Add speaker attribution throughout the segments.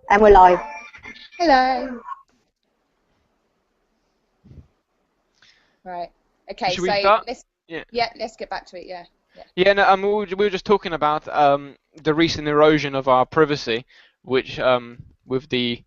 Speaker 1: And we're live.
Speaker 2: Hello. Right. Okay.
Speaker 3: Should we start?
Speaker 2: Let's
Speaker 3: Yeah.
Speaker 2: let's get back to it. Yeah.
Speaker 3: Yeah. No, we were just talking about the recent erosion of our privacy, which with the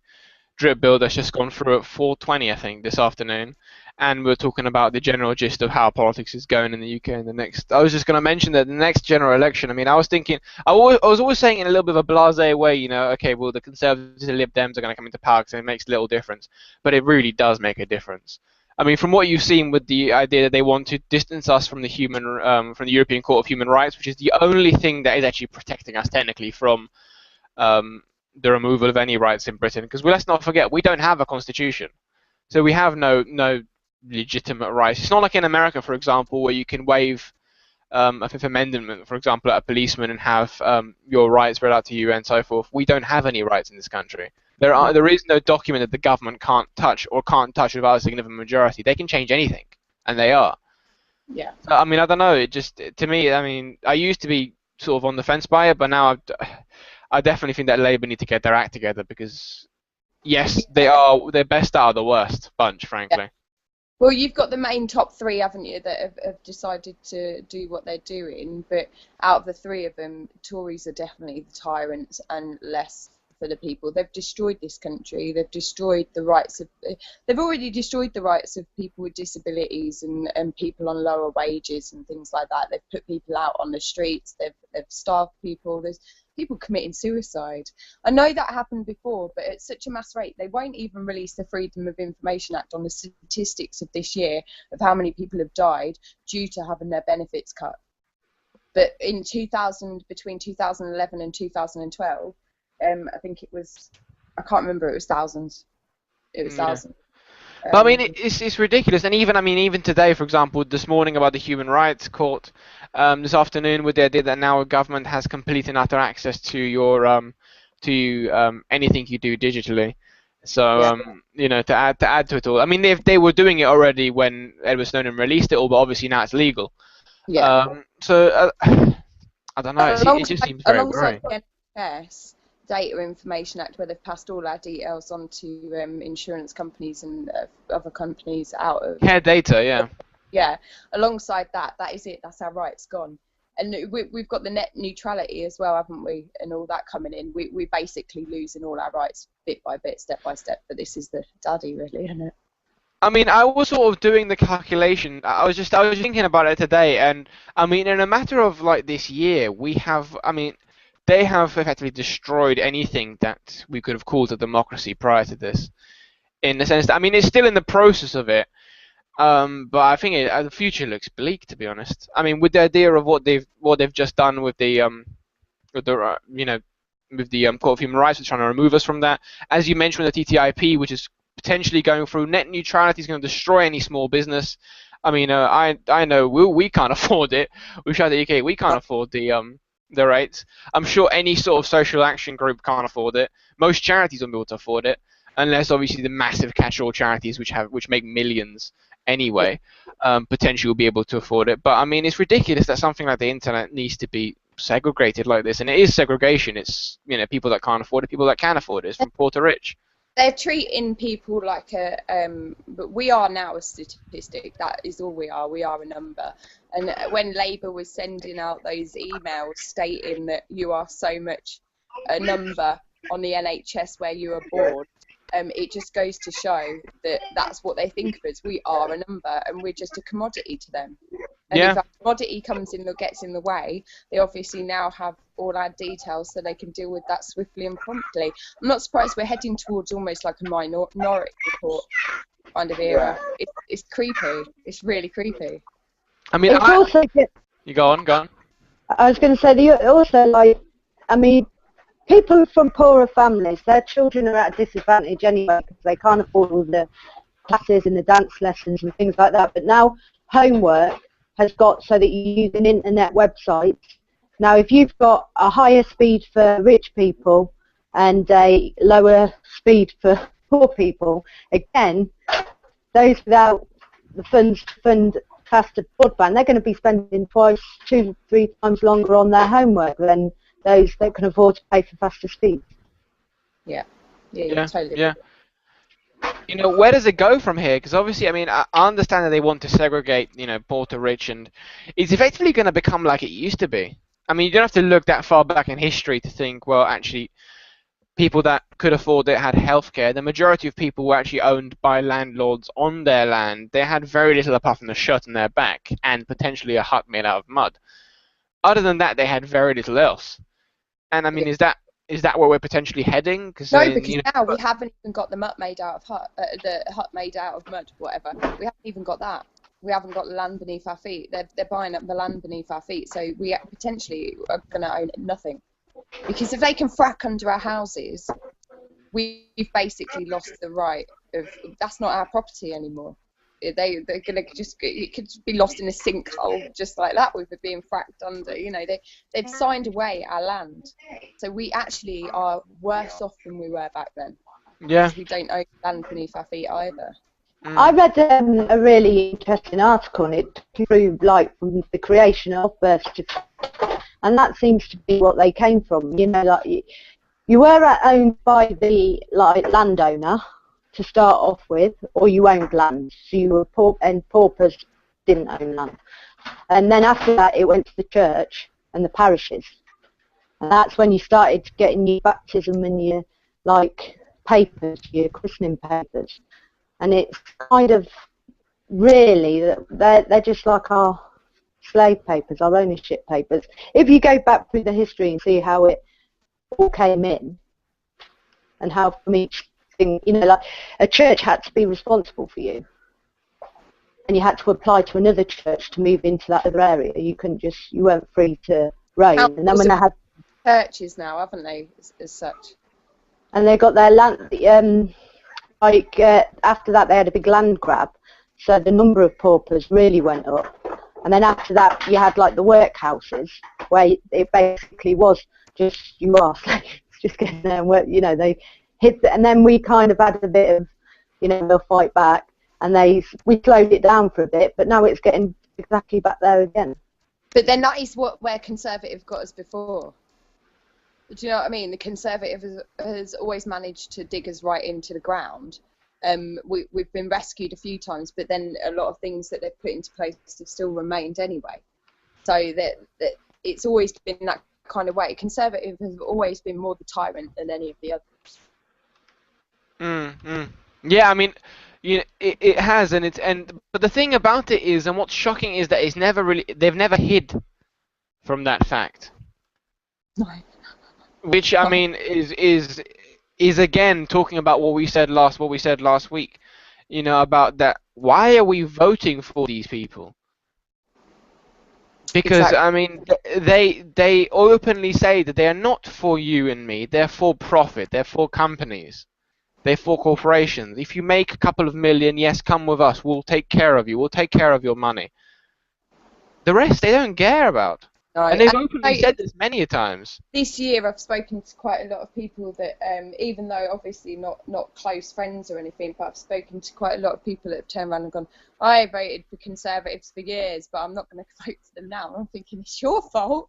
Speaker 3: drip bill that's just gone through at 4:20, I think, this afternoon, and we're talking about the general gist of how politics is going in the UK in the next. I was just going to mention that the next general election. I mean, I was thinking, I was always saying in a little bit of a blasé way, you know, okay, well, the Conservatives and Lib Dems are going to come into power, and it makes little difference, but it really does make a difference. I mean, from what you've seen with the idea that they want to distance us from the from the European Court of Human Rights, which is the only thing that is actually protecting us technically from the removal of any rights in Britain, because let's not forget, we don't have a constitution, so we have no legitimate rights. It's not like in America, for example, where you can waive a Fifth Amendment, for example, at a policeman and have your rights read out to you and so forth. We don't have any rights in this country. There is no document that the government can't touch without a significant majority. They can change anything, and they are.
Speaker 2: Yeah.
Speaker 3: So, I mean, I don't know. It just, to me, I mean, I used to be sort of on the fence by it, but now I definitely think that Labour need to get their act together, because, yes, they're best out of the worst bunch, frankly.
Speaker 2: Yeah. Well, you've got the main top three, haven't you, that have decided to do what they're doing, but out of the three of them, Tories are definitely the tyrants and less for the people. They've destroyed this country. They've destroyed the rights of. They've already destroyed the rights of people with disabilities and people on lower wages and things like that. They've put people out on the streets. They've starved people. There's people committing suicide. I know that happened before, but at such a mass rate, they won't even release the Freedom of Information Act on the statistics of this year of how many people have died due to having their benefits cut. But in between 2011 and 2012. I think it was, I can't remember, it was thousands. It was thousands.
Speaker 3: But I mean, it's ridiculous. And even today, for example, this morning about the Human Rights Court, this afternoon with the idea that now a government has complete and utter access to your anything you do digitally. So you know, to add to it all. I mean, they were doing it already when Edward Snowden released it all, but obviously now it's legal. Yeah. I don't know. It just seems very worrying.
Speaker 2: Yes. Data Information Act, where they've passed all our details onto insurance companies and other companies out of
Speaker 3: care data, yeah.
Speaker 2: Yeah. Alongside that, that is it. That's our rights gone. And we've got the net neutrality as well, haven't we? And all that coming in. We're basically losing all our rights bit by bit, step by step. But this is the daddy, really, isn't it?
Speaker 3: I mean, I was sort of doing the calculation. I was just thinking about it today, and I mean, in a matter of like this year, they have effectively destroyed anything that we could have called a democracy prior to this, in the sense that, I mean, it's still in the process of it, but I think the future looks bleak, to be honest. I mean, with the idea of what they've just done with the Court of Human Rights, they're trying to remove us from that. As you mentioned, the TTIP, which is potentially going through, net neutrality is going to destroy any small business. I mean, I know we can't afford it. We ShoutoutUK, we can't afford the rates. I'm sure any sort of social action group can't afford it. Most charities won't be able to afford it, unless obviously the massive catch-all charities which make millions anyway, potentially will be able to afford it. But I mean, it's ridiculous that something like the internet needs to be segregated like this, and it is segregation. It's, you know, people that can't afford it, people that can afford it. It's from poor to rich.
Speaker 2: They're treating people like but we are now a statistic. That is all we are. We are a number. And when Labour was sending out those emails stating that you are so much a number on the NHS where you are born, it just goes to show that that's what they think of us. We are a number, and we're just a commodity to them. And if that commodity gets in the way, they obviously now have all our details so they can deal with that swiftly and promptly. I'm not surprised we're heading towards almost like a minority report kind of era. It's creepy. It's really creepy.
Speaker 3: I mean, you go on.
Speaker 1: I was going to say, also, like, I mean, people from poorer families, their children are at a disadvantage anyway because they can't afford all the classes and the dance lessons and things like that. But now homework has got so that you use an internet website. Now, if you've got a higher speed for rich people and a lower speed for poor people, again, those without the funds to fund faster broadband, they're going to be spending 2-3 times longer on their homework than those that can afford to pay for faster speed.
Speaker 2: Yeah. Yeah, totally.
Speaker 3: Yeah. You know, where does it go from here? Because obviously, I mean, I understand that they want to segregate, you know, poor to rich, and it's effectively going to become like it used to be. I mean, you don't have to look that far back in history to think, well, actually, people that could afford it had healthcare. The majority of people were actually owned by landlords on their land. They had very little apart from the shirt on their back and potentially a hut made out of mud. Other than that, they had very little else. And I mean, is that where we're potentially heading? Because
Speaker 2: No, because now we haven't even got the hut made out of the hut made out of mud, whatever. We haven't even got that. We haven't got the land beneath our feet. They're buying up the land beneath our feet, so we potentially are going to own nothing. Because if they can frack under our houses, we've basically lost the right of. That's not our property anymore. They're gonna just, it could be lost in a sinkhole just like that with it being fracked under. You know, they've signed away our land, so we actually are worse off than we were back then.
Speaker 3: Yeah.
Speaker 2: Because we don't own land beneath our feet either.
Speaker 1: I read a really interesting article, and it took through like from the creation of birth certificates, and that seems to be what they came from. You know, like you were owned by the landowner to start off with, or you owned land, so you were poor, and paupers didn't own land. And then after that, it went to the church and the parishes, and that's when you started getting your baptism and your papers, your christening papers. And it's kind of really they're just like our slave papers, our ownership papers. If you go back through the history and see how it all came in, and how from each thing, you know, like a church had to be responsible for you, and you had to apply to another church to move into that other area. You weren't free to reign. And then when they had
Speaker 2: churches now, haven't they, as such?
Speaker 1: And they got their land. After that, they had a big land grab, so the number of paupers really went up. And then after that, you had like the workhouses, where it basically was just you are slaves, just get there and work. You know, they hit, and then we kind of had a bit of, you know, they'll fight back, and we slowed it down for a bit, but now it's getting exactly back there again. But
Speaker 2: then that is where Conservative got us before. Do you know what I mean? The Conservative has always managed to dig us right into the ground. We've been rescued a few times, but then a lot of things that they've put into place have still remained anyway. So that it's always been that kind of way. Conservative has always been more the tyrant than any of the others.
Speaker 3: Yeah, I mean, you know, it has, but the thing about it is, and what's shocking is that they've never hid from that fact.
Speaker 2: No.
Speaker 3: Which I mean is again talking about what we said last week, you know, about that. Why are we voting for these people? Because exactly. I mean, they openly say that they are not for you and me. They're for profit. They're for companies. They're for corporations. If you make a couple of million, yes, come with us. We'll take care of you. We'll take care of your money. The rest they don't care about. No, and they've openly said this many a times.
Speaker 2: This year I've spoken to quite a lot of people that, even though obviously not close friends or anything, but I've spoken to quite a lot of people that have turned around and gone, I voted for Conservatives for years, but I'm not going to vote for them now. And I'm thinking, it's your fault.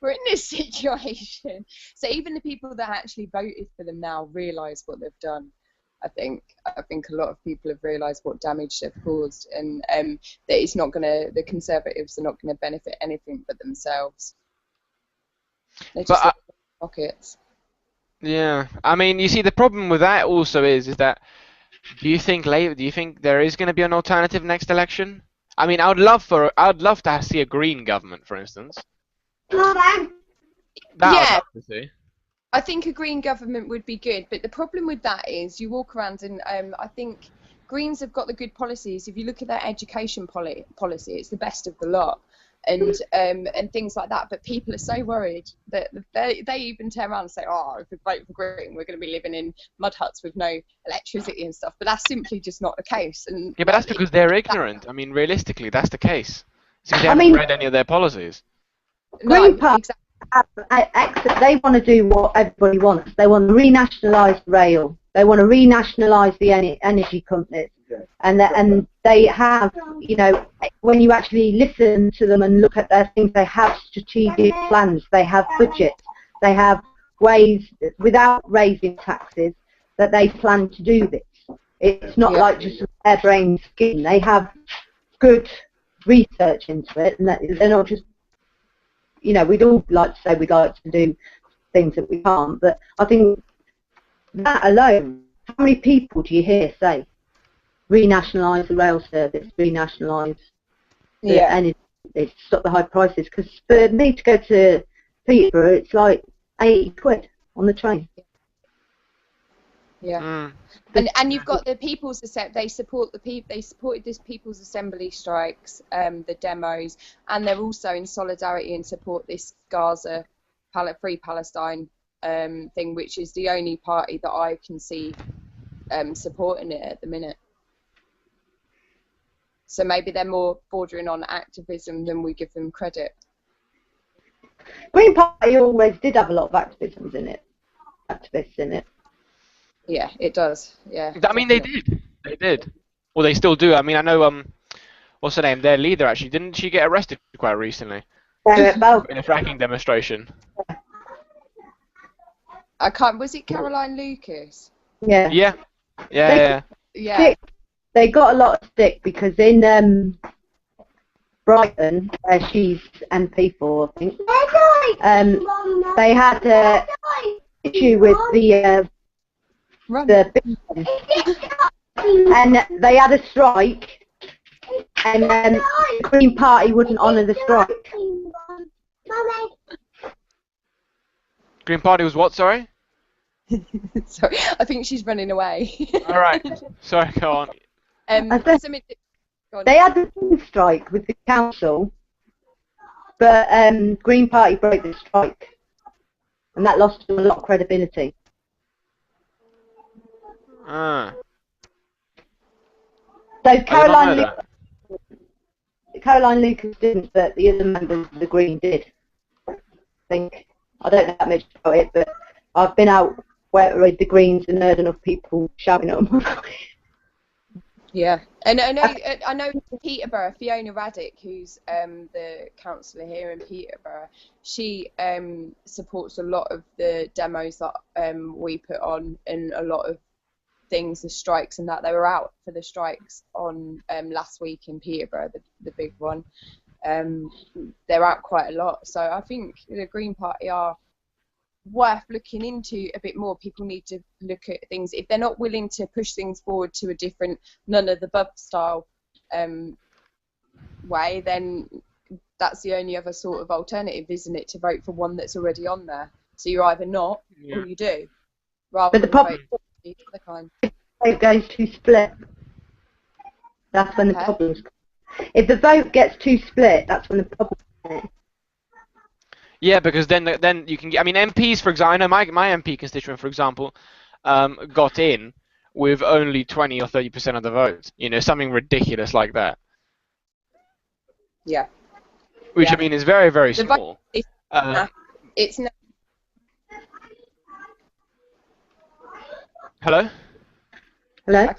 Speaker 2: We're in this situation. So even the people that actually voted for them now realise what they've done. I think a lot of people have realised what damage they've caused, and that the Conservatives are not going to benefit anything but themselves. They're just pockets.
Speaker 3: Yeah, I mean, you see, the problem with that also is that do you think there is going to be an alternative next election? I mean, I'd love to see a Green government, for instance. I'd love to see.
Speaker 2: I think a Green government would be good, but the problem with that is you walk around and I think Greens have got the good policies. If you look at their education policy, it's the best of the lot, and things like that. But people are so worried that they even turn around and say, "Oh, if we vote for Green, we're going to be living in mud huts with no electricity and stuff." But that's simply just not the case. And
Speaker 3: yeah, but that's because they're ignorant. I mean, realistically, that's the case. So they haven't read any of their policies.
Speaker 1: Green Party. They want to do what everybody wants. They want to renationalise rail. They want to renationalise the energy companies. And they have, you know, when you actually listen to them and look at their things, they have strategic plans. They have budgets. They have ways, without raising taxes, that they plan to do this. It's not like just a harebrained scheme. They have good research into it, and they're not just, you know, we'd all like to say we'd like to do things that we can't, but I think that alone, how many people do you hear say, renationalise the rail service, renationalise the energy, stop the high prices? Because for me to go to Peterborough, it's like 80 quid on the train.
Speaker 2: Yeah, and you've got the People's they support they supported this People's Assembly strikes, the demos, and they're also in solidarity and support this Gaza, Free Palestine thing, which is the only party that I can see supporting it at the minute. So maybe they're more bordering on activism than we give them credit.
Speaker 1: Green Party always did have a lot of activists in it.
Speaker 2: Yeah, it does. Yeah.
Speaker 3: I mean, they did. Well, they still do. I mean, I know, what's her name? Their leader, actually. Didn't she get arrested quite recently? In a fracking demonstration.
Speaker 2: I can't, was it Caroline Lucas?
Speaker 1: Yeah.
Speaker 3: Yeah.
Speaker 1: They got a lot of stick because in Brighton, where she's MP for, I think, they had an issue with the and they had a strike, and the Green Party wouldn't honour the strike.
Speaker 3: Green Party was what, sorry?
Speaker 2: Sorry, I think she's running away.
Speaker 3: Alright, sorry, go on.
Speaker 1: They had a strike with the council, but Green Party broke the strike, and that lost them a lot of credibility. So Caroline Lucas didn't, but the other members of the Green did. I think. I don't know that much about it, but I've been out with the Greens and heard enough people shouting at them.
Speaker 2: Yeah, and I know Peterborough, Fiona Raddick, who's the councillor here in Peterborough, she supports a lot of the demos that we put on, and a lot of things, the strikes and that. They were out for the strikes on last week in Peterborough, the big one. They're out quite a lot, so I think the Green Party are worth looking into a bit more. People need to look at things. If they're not willing to push things forward to a different, none of the above style way, then that's the only other sort of alternative, isn't it, to vote for one that's already on there? So you're either not or you do, rather than vote for the other kind.
Speaker 1: If the vote goes too split, that's when the problems come. If the vote gets too split, that's when the problem comes.
Speaker 3: Yeah, because then you can get, I mean, MPs, for example, I know my MP constituent, for example, got in with only 20 or 30% of the vote. You know, something ridiculous like that.
Speaker 2: Yeah.
Speaker 3: Which, I mean, is very, very
Speaker 2: the
Speaker 3: small.
Speaker 2: It's not.
Speaker 3: Hello?
Speaker 1: Hello?
Speaker 2: I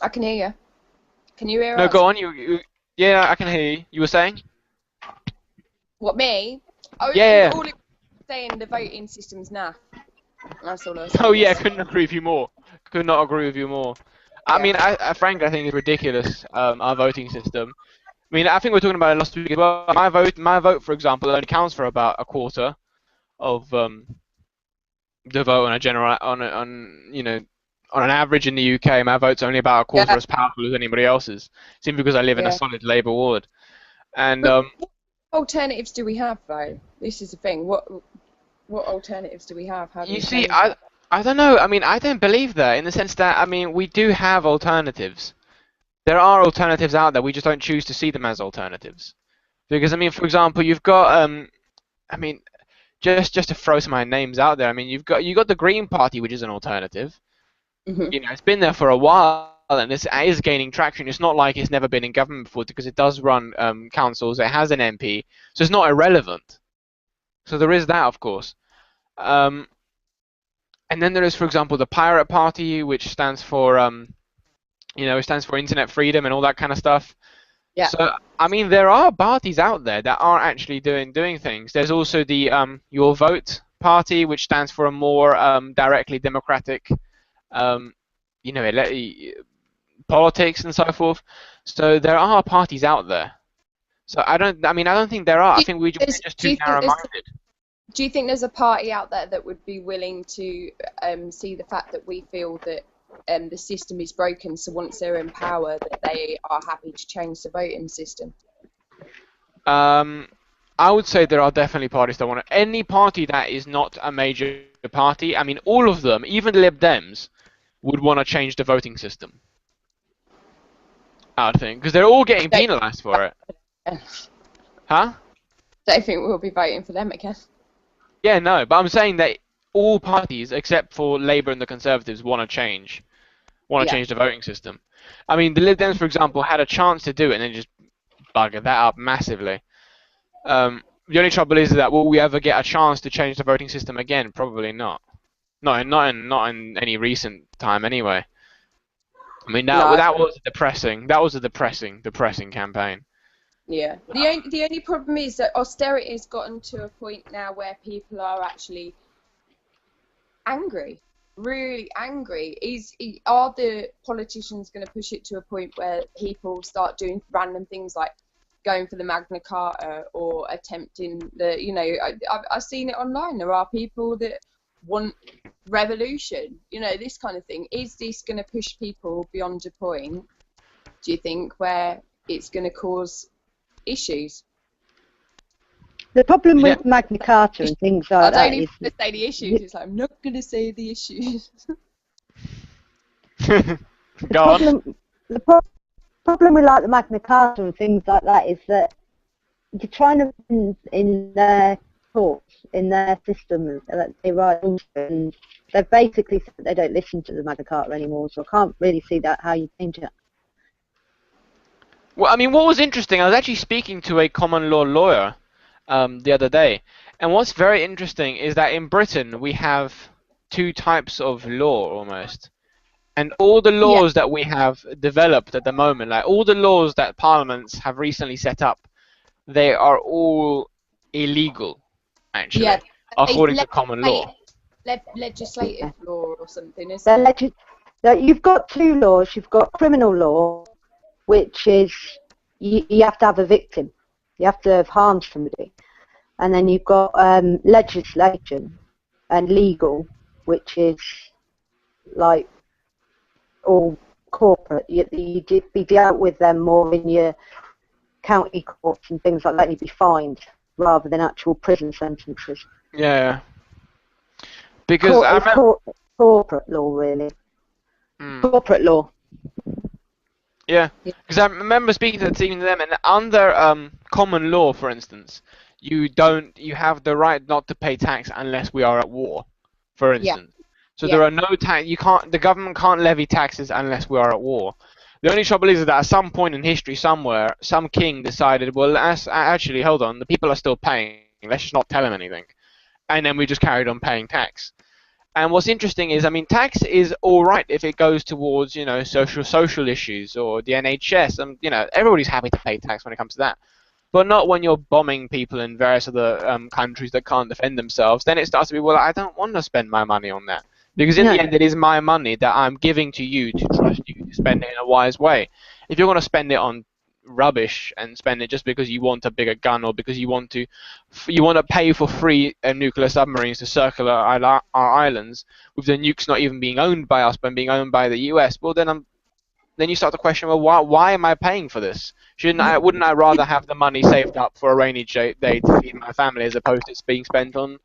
Speaker 2: can hear you. Can you hear
Speaker 3: No,
Speaker 2: us?
Speaker 3: go on. Yeah, I can hear you. You were saying?
Speaker 2: What, me? All it was saying, the voting system's naff. That's all I was saying.
Speaker 3: Oh yeah, couldn't agree with you more. Could not agree with you more. I mean, frankly, I think it's ridiculous, our voting system. I mean, I think we were talking about it last week as well. My vote, for example, only counts for about a quarter of the vote on an average in the UK. My vote's only about a quarter as powerful as anybody else's, simply because I live in a solid Labour ward. And
Speaker 2: what alternatives do we have, though? This is the thing. What alternatives do we have? How do
Speaker 3: you see, I don't know. I mean, I don't believe that, in the sense that, I mean, we do have alternatives. There are alternatives out there. We just don't choose to see them as alternatives. Because, I mean, for example, you've got, I mean, just to throw some of my names out there, I mean, you've got the Green Party, which is an alternative.
Speaker 2: Mm-hmm.
Speaker 3: You know, it's been there for a while, and it is gaining traction. It's not like it's never been in government before, because it does run councils. It has an MP, so it's not irrelevant. So there is that, of course. And then there is, for example, the Pirate Party, which stands for, it stands for internet freedom and all that kind of stuff.
Speaker 2: Yeah.
Speaker 3: So, I mean, there are parties out there that are actually doing things. There's also the Your Vote Party, which stands for a more directly democratic, you know, politics and so forth. So there are parties out there. So I don't think there are. I think we're just too narrow-minded.
Speaker 2: Do you think there's a party out there that would be willing to see the fact that we feel that the system is broken, so once they're in power, that they are happy to change the voting system?
Speaker 3: I would say there are definitely parties that want to. Any party that is not a major party, I mean, all of them, even the Lib Dems, would want to change the voting system. I would think, because they're all getting penalised for it. Huh?
Speaker 2: Don't think we'll be voting for them again.
Speaker 3: Yeah, no, but I'm saying that all parties, except for Labour and the Conservatives, want to change the voting system. I mean, the Lib Dems, for example, had a chance to do it and then just buggered that up massively. The only trouble is that will we ever get a chance to change the voting system again? Probably not. Not in any recent time, anyway. I mean, that was depressing. That was a depressing campaign.
Speaker 2: Yeah. The only problem is that austerity has gotten to a point now where people are actually angry, really angry. Are the politicians going to push it to a point where people start doing random things like going for the Magna Carta or attempting the, you know, I've seen it online. There are people that want revolution, you know, this kind of thing. Is this going to push people beyond a point, do you think, where it's going to cause issues?
Speaker 1: The problem with Magna Carta and things like that
Speaker 2: is... I don't even say the issues, it's like, I'm not going to say the issues.
Speaker 3: Go on.
Speaker 1: The problem with like the Magna Carta and things like that is that you're trying to in their courts, in their system that they write rules, and they've basically said they don't listen to the Magna Carta anymore, so I can't really see that how you change it.
Speaker 3: Well, I mean, what was interesting, I was actually speaking to a common law lawyer the other day, and what's very interesting is that in Britain we have two types of law almost. And all the laws that we have developed at the moment, like all the laws that parliaments have recently set up, they are all illegal, actually, according to common law.
Speaker 2: Legislative law or something, isn't it?
Speaker 1: You've got two laws. You've got criminal law, which is you have to have a victim. You have to have harmed somebody. And then you've got legislation and legal, which is like all corporate. You'd be dealt with them more in your county courts and things like that. You'd be fined rather than actual prison sentences.
Speaker 3: Yeah. Because
Speaker 1: corporate law, really. Corporate law.
Speaker 3: Yeah, because I remember speaking to them, and under common law, for instance, you have the right not to pay tax unless we are at war, for instance. So there are no tax. The government can't levy taxes unless we are at war. The only trouble is that at some point in history, somewhere, some king decided, well, actually, hold on, the people are still paying. Let's just not tell them anything, and then we just carried on paying tax. And what's interesting is, I mean, tax is all right if it goes towards, you know, social issues or the NHS, and you know, everybody's happy to pay tax when it comes to that. But not when you're bombing people in various other countries that can't defend themselves. Then it starts to be, well, I don't want to spend my money on that. Because in the end, it is my money that I'm giving to you to trust you to spend it in a wise way. If you're going to spend it on rubbish and spend it just because you want a bigger gun or because you want to pay for free nuclear submarines to circle our islands, with the nukes not even being owned by us but being owned by the US, well then you start to question, well, why am I paying for this? Wouldn't I rather have the money saved up for a rainy day to feed my family as opposed to it being spent on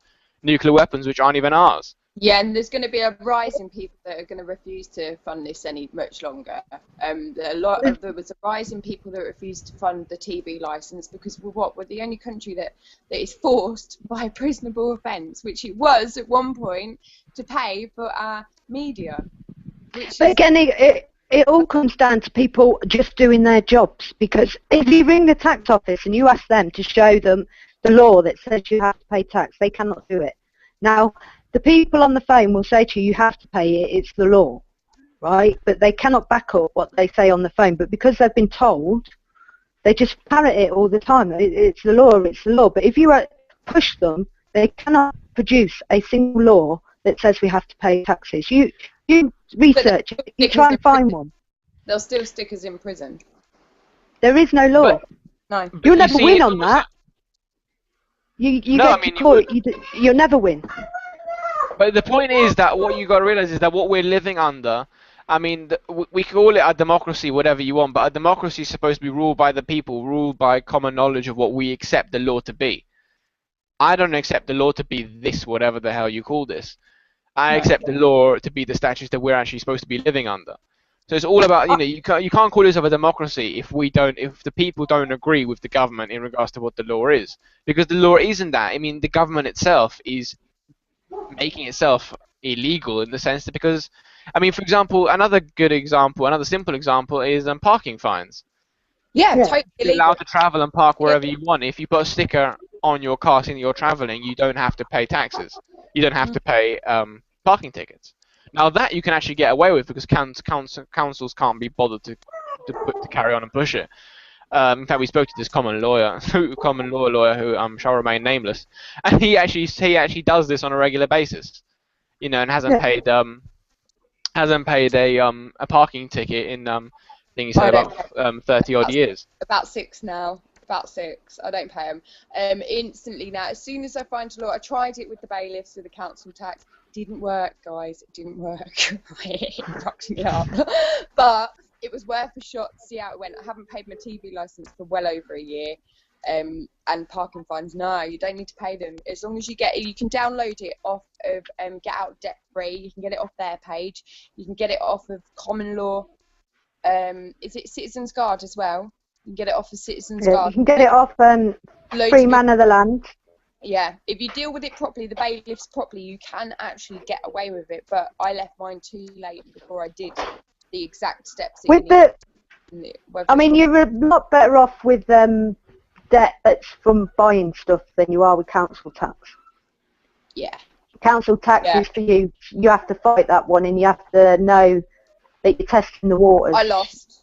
Speaker 3: nuclear weapons which aren't even ours?
Speaker 2: Yeah, and there's going to be a rise in people that are going to refuse to fund this any much longer. There was a rise in people that refused to fund the TV license because we're the only country that is forced by prisonable offence, which it was at one point, to pay for our media. But
Speaker 1: again, it all comes down to people just doing their jobs, because if you ring the tax office and you ask them to show them the law that says you have to pay tax, they cannot do it. Now, the people on the phone will say to you, you have to pay it, it's the law, right? But they cannot back up what they say on the phone. But because they've been told, they just parrot it all the time. It's the law, it's the law. But if you push them they cannot produce a single law that says we have to pay taxes. You research it, you try and find one.
Speaker 2: They'll still stick us in prison.
Speaker 1: There is no law.
Speaker 2: No.
Speaker 1: You'll never win on that. You get to court, you'll never win.
Speaker 3: But the point is that what you got to realize is that what we're living under, I mean, we call it a democracy, whatever you want, but a democracy is supposed to be ruled by the people, ruled by common knowledge of what we accept the law to be. I don't accept the law to be this, whatever the hell you call this. I accept the law to be the statutes that we're actually supposed to be living under. So it's all about, you can't call yourself a democracy if the people don't agree with the government in regards to what the law is, because the law isn't that. I mean, the government itself is making itself illegal in the sense that, because, I mean, for example, another simple example is parking fines.
Speaker 2: Yeah, totally
Speaker 3: You're allowed to travel and park wherever you want. If you put a sticker on your car saying that you're traveling, you don't have to pay taxes. You don't have to pay parking tickets. Now that you can actually get away with, because councils can't be bothered to carry on and push it. In fact, we spoke to this common law lawyer who shall remain nameless, and he actually does this on a regular basis, and hasn't paid a parking ticket in I think he said about 30 odd years.
Speaker 2: About 6 now. About 6. I don't pay them. Instantly now. As soon as I find a law, I tried it with the bailiffs, with the council tax. Didn't work, guys. It didn't work. It fucked me up. But it was worth a shot to see how it went. I haven't paid my TV license for well over a year. And parking fines, no, you don't need to pay them. As long as you can download it off of Get Out Debt Free. You can get it off their page. You can get it off of Common Law. Is it Citizens Guard as well? You can get it off of Citizens Guard.
Speaker 1: You can get it off Free Man of the Land.
Speaker 2: Yeah, if you deal with it properly, the bailiffs properly, you can actually get away with it. But I left mine too late before I did the exact steps that
Speaker 1: I mean, you're a lot better off with debt that's from buying stuff than you are with council tax.
Speaker 2: Yeah.
Speaker 1: Council tax is for you. You have to fight that one, and you have to know that you're testing the waters.
Speaker 2: I lost.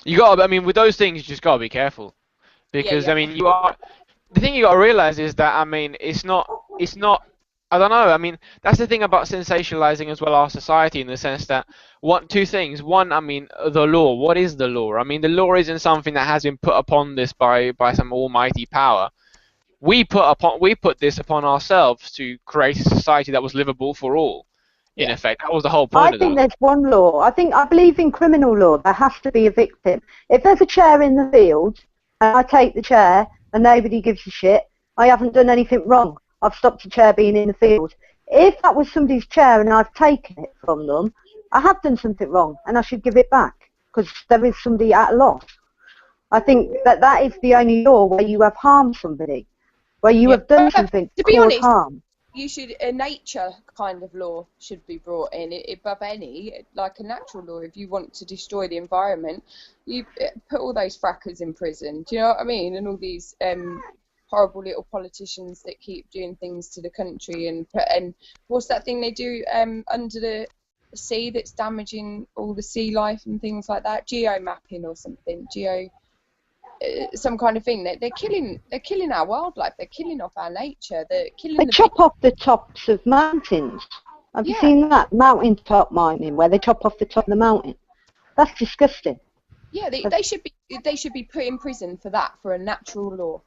Speaker 3: I mean, with those things, you just gotta be careful, because I mean, the thing you gotta realize is that, I mean, it's not. I don't know. I mean, that's the thing about sensationalizing as well our society, in the sense that two things. One, I mean, the law. What is the law? I mean, the law isn't something that has been put upon this by some almighty power. We put this upon ourselves to create a society that was livable for all. In effect, that was the whole point of it.
Speaker 1: I think there's one law. I believe in criminal law. There has to be a victim. If there's a chair in the field and I take the chair and nobody gives a shit, I haven't done anything wrong. I've stopped the chair being in the field. If that was somebody's chair and I've taken it from them, I have done something wrong and I should give it back, because there is somebody at a loss. I think that is the only law where you have harmed somebody, where you have done something to cause harm.
Speaker 2: A nature kind of law should be brought in above any, like a natural law. If you want to destroy the environment, you put all those frackers in prison. Do you know what I mean? And all these horrible little politicians that keep doing things to the country, and what's that thing they do under the sea that's damaging all the sea life and things like that? Geo-mapping or something. Some kind of thing. They're killing our wildlife. They're killing off our nature. They
Speaker 1: chop off the tops of mountains. Have you seen that? Mountaintop mining, where they chop off the top of the mountain. That's disgusting.
Speaker 2: Yeah, they should be put in prison for that, for a natural law.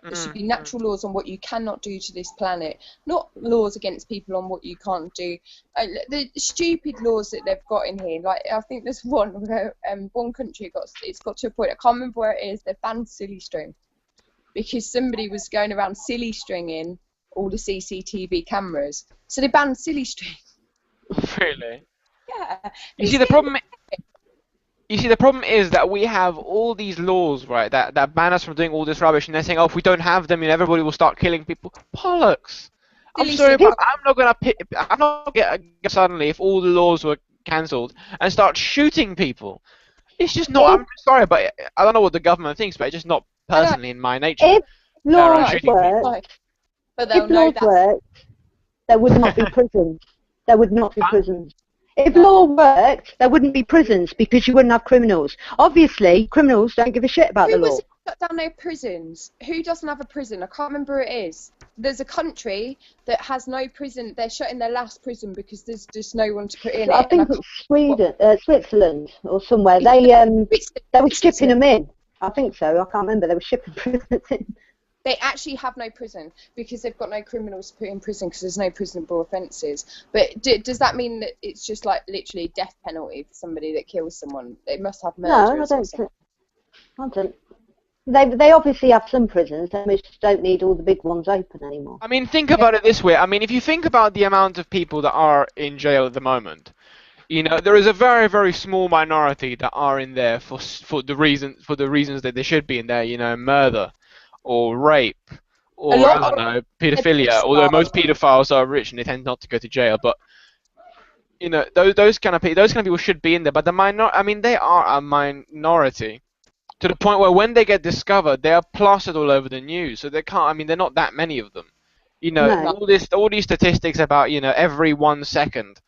Speaker 2: There should be natural laws on what you cannot do to this planet, not laws against people on what you can't do. The stupid laws that they've got in here, like I think there's one where one country it's got to a point, I can't remember where it is, they've banned silly string because somebody was going around silly stringing all the CCTV cameras. So they banned silly string.
Speaker 3: Really?
Speaker 2: Yeah.
Speaker 3: You see, the problem is that we have all these laws, right, that ban us from doing all this rubbish, and they're saying, oh, if we don't have them, everybody will start killing people. Bollocks! I'm sorry, but I'm not gonna get suddenly if all the laws were cancelled and start shooting people. It's just not. I'm sorry, but I don't know what the government thinks, but it's just not personally in my nature.
Speaker 1: If laws worked, there would not be prisons. There would not be prisons. If law worked, there wouldn't be prisons because you wouldn't have criminals. Obviously, criminals don't give a shit about the law.
Speaker 2: shut down their prisons. Who doesn't have a prison? I can't remember who it is. There's a country that has no prison. They're shutting their last prison because there's just no one to put in it.
Speaker 1: I think it's Sweden, Switzerland or somewhere. They were shipping them in. I think so. I can't remember. They were shipping prisoners in.
Speaker 2: They actually have no prison because they've got no criminals to put in prison because there's no prisonable offences. But does that mean that it's just like literally death penalty for somebody that kills someone? They must have murderers.
Speaker 1: No, I don't. They obviously have some prisons. They just don't need all the big ones open anymore.
Speaker 3: I mean, think about it this way. I mean, if you think about the amount of people that are in jail at the moment, you know, there is a very, very small minority that are in there for the reasons that they should be in there. You know, murder, or rape, or I don't know, paedophilia. Although most paedophiles are rich and they tend not to go to jail, but you know, those kind of people should be in there. But they are a minority. To the point where when they get discovered, they are plastered all over the news. So they can't. I mean, there are not that many of them. You know, all these statistics about, you know, every 1 second,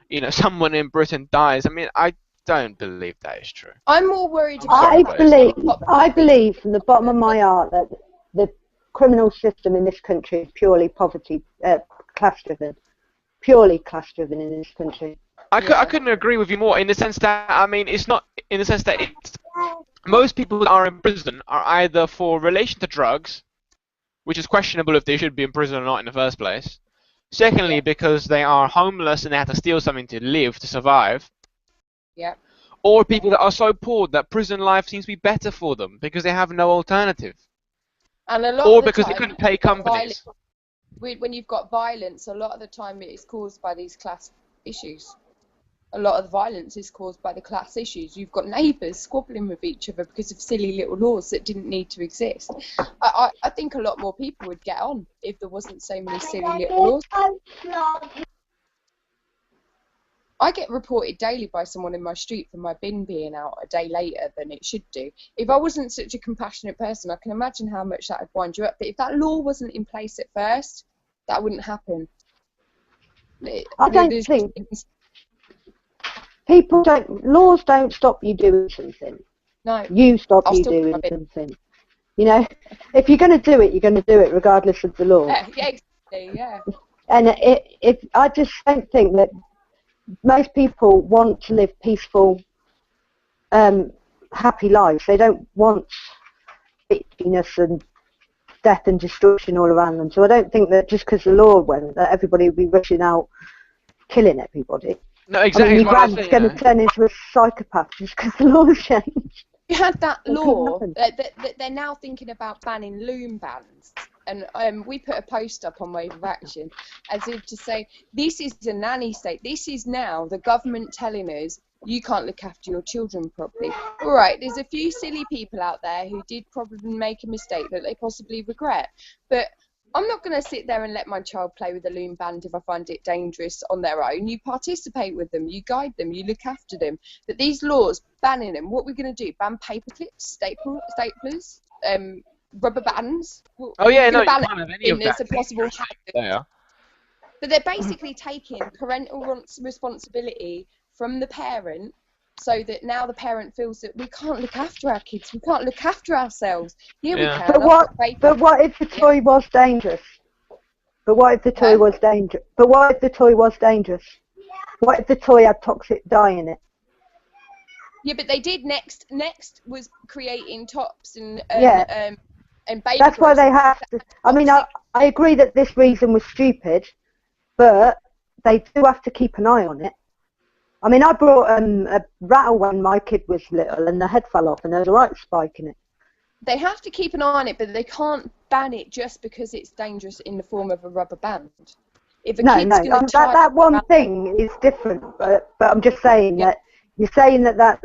Speaker 3: you know, someone in Britain dies. I mean, I don't believe that is true.
Speaker 2: I'm more worried
Speaker 1: about. I believe from the bottom of my heart that the criminal system in this country is purely class-driven. Purely class-driven in this country.
Speaker 3: I couldn't agree with you more in the sense that, I mean, it's not in the sense that it's. Most people that are in prison are either for relation to drugs, which is questionable if they should be in prison or not in the first place. Secondly, because they are homeless and they have to steal something to live, to survive.
Speaker 2: Yeah.
Speaker 3: Or people that are so poor that prison life seems to be better for them because they have no alternative.
Speaker 2: And a lot
Speaker 3: or
Speaker 2: of the
Speaker 3: because
Speaker 2: time,
Speaker 3: they couldn't pay companies.
Speaker 2: When you've got violence, a lot of the time it is caused by these class issues. A lot of the violence is caused by the class issues. You've got neighbours squabbling with each other because of silly little laws that didn't need to exist. I think a lot more people would get on if there wasn't so many silly little laws. I get reported daily by someone in my street for my bin being out a day later than it should do. If I wasn't such a compassionate person, I can imagine how much that would wind you up. But if that law wasn't in place at first, that wouldn't happen.
Speaker 1: I don't think... Laws don't stop you doing something.
Speaker 2: No.
Speaker 1: You stop you doing something. You know, if you're going to do it, you're going to do it regardless of the law.
Speaker 2: Yeah, exactly, yeah.
Speaker 1: And I just don't think that most people want to live peaceful, happy lives. They don't want bitchiness and death and destruction all around them. So I don't think that just because the law went, that everybody would be rushing out killing everybody.
Speaker 3: No, exactly.
Speaker 1: I mean, your gran's going to turn into a psychopath just because the law's changed.
Speaker 2: You had that law that they're now thinking about banning loom bans. And we put a post up on Wave of Action as if to say, this is a nanny state. This is now the government telling us you can't look after your children properly. All right, there's a few silly people out there who did probably make a mistake that they possibly regret. But I'm not going to sit there and let my child play with a loom band if I find it dangerous on their own. You participate with them, you guide them, you look after them. But these laws banning them, what we're going to do? Ban paper clips, staplers, rubber bands?
Speaker 3: Oh yeah, no, you
Speaker 2: ban
Speaker 3: can't have any of that.
Speaker 2: There's a possible hazard. But they're basically taking parental responsibility from the parent, so that now the parent feels that we can't look after our kids, we can't look after ourselves. Yeah, we can.
Speaker 1: But what if the toy was dangerous? But what if the toy was dangerous? But what if the toy was dangerous? What if the toy had toxic dye in it?
Speaker 2: Yeah, but they did. Next was creating tops and baby.
Speaker 1: That's why they have to. I mean, I agree that this reason was stupid, but they do have to keep an eye on it. I mean, I brought a rattle when my kid was little, and the head fell off, and there was a right spike in it.
Speaker 2: They have to keep an eye on it, but they can't ban it just because it's dangerous in the form of a rubber band. If a kid's gonna
Speaker 1: that one thing is different, but I'm just saying that you're saying that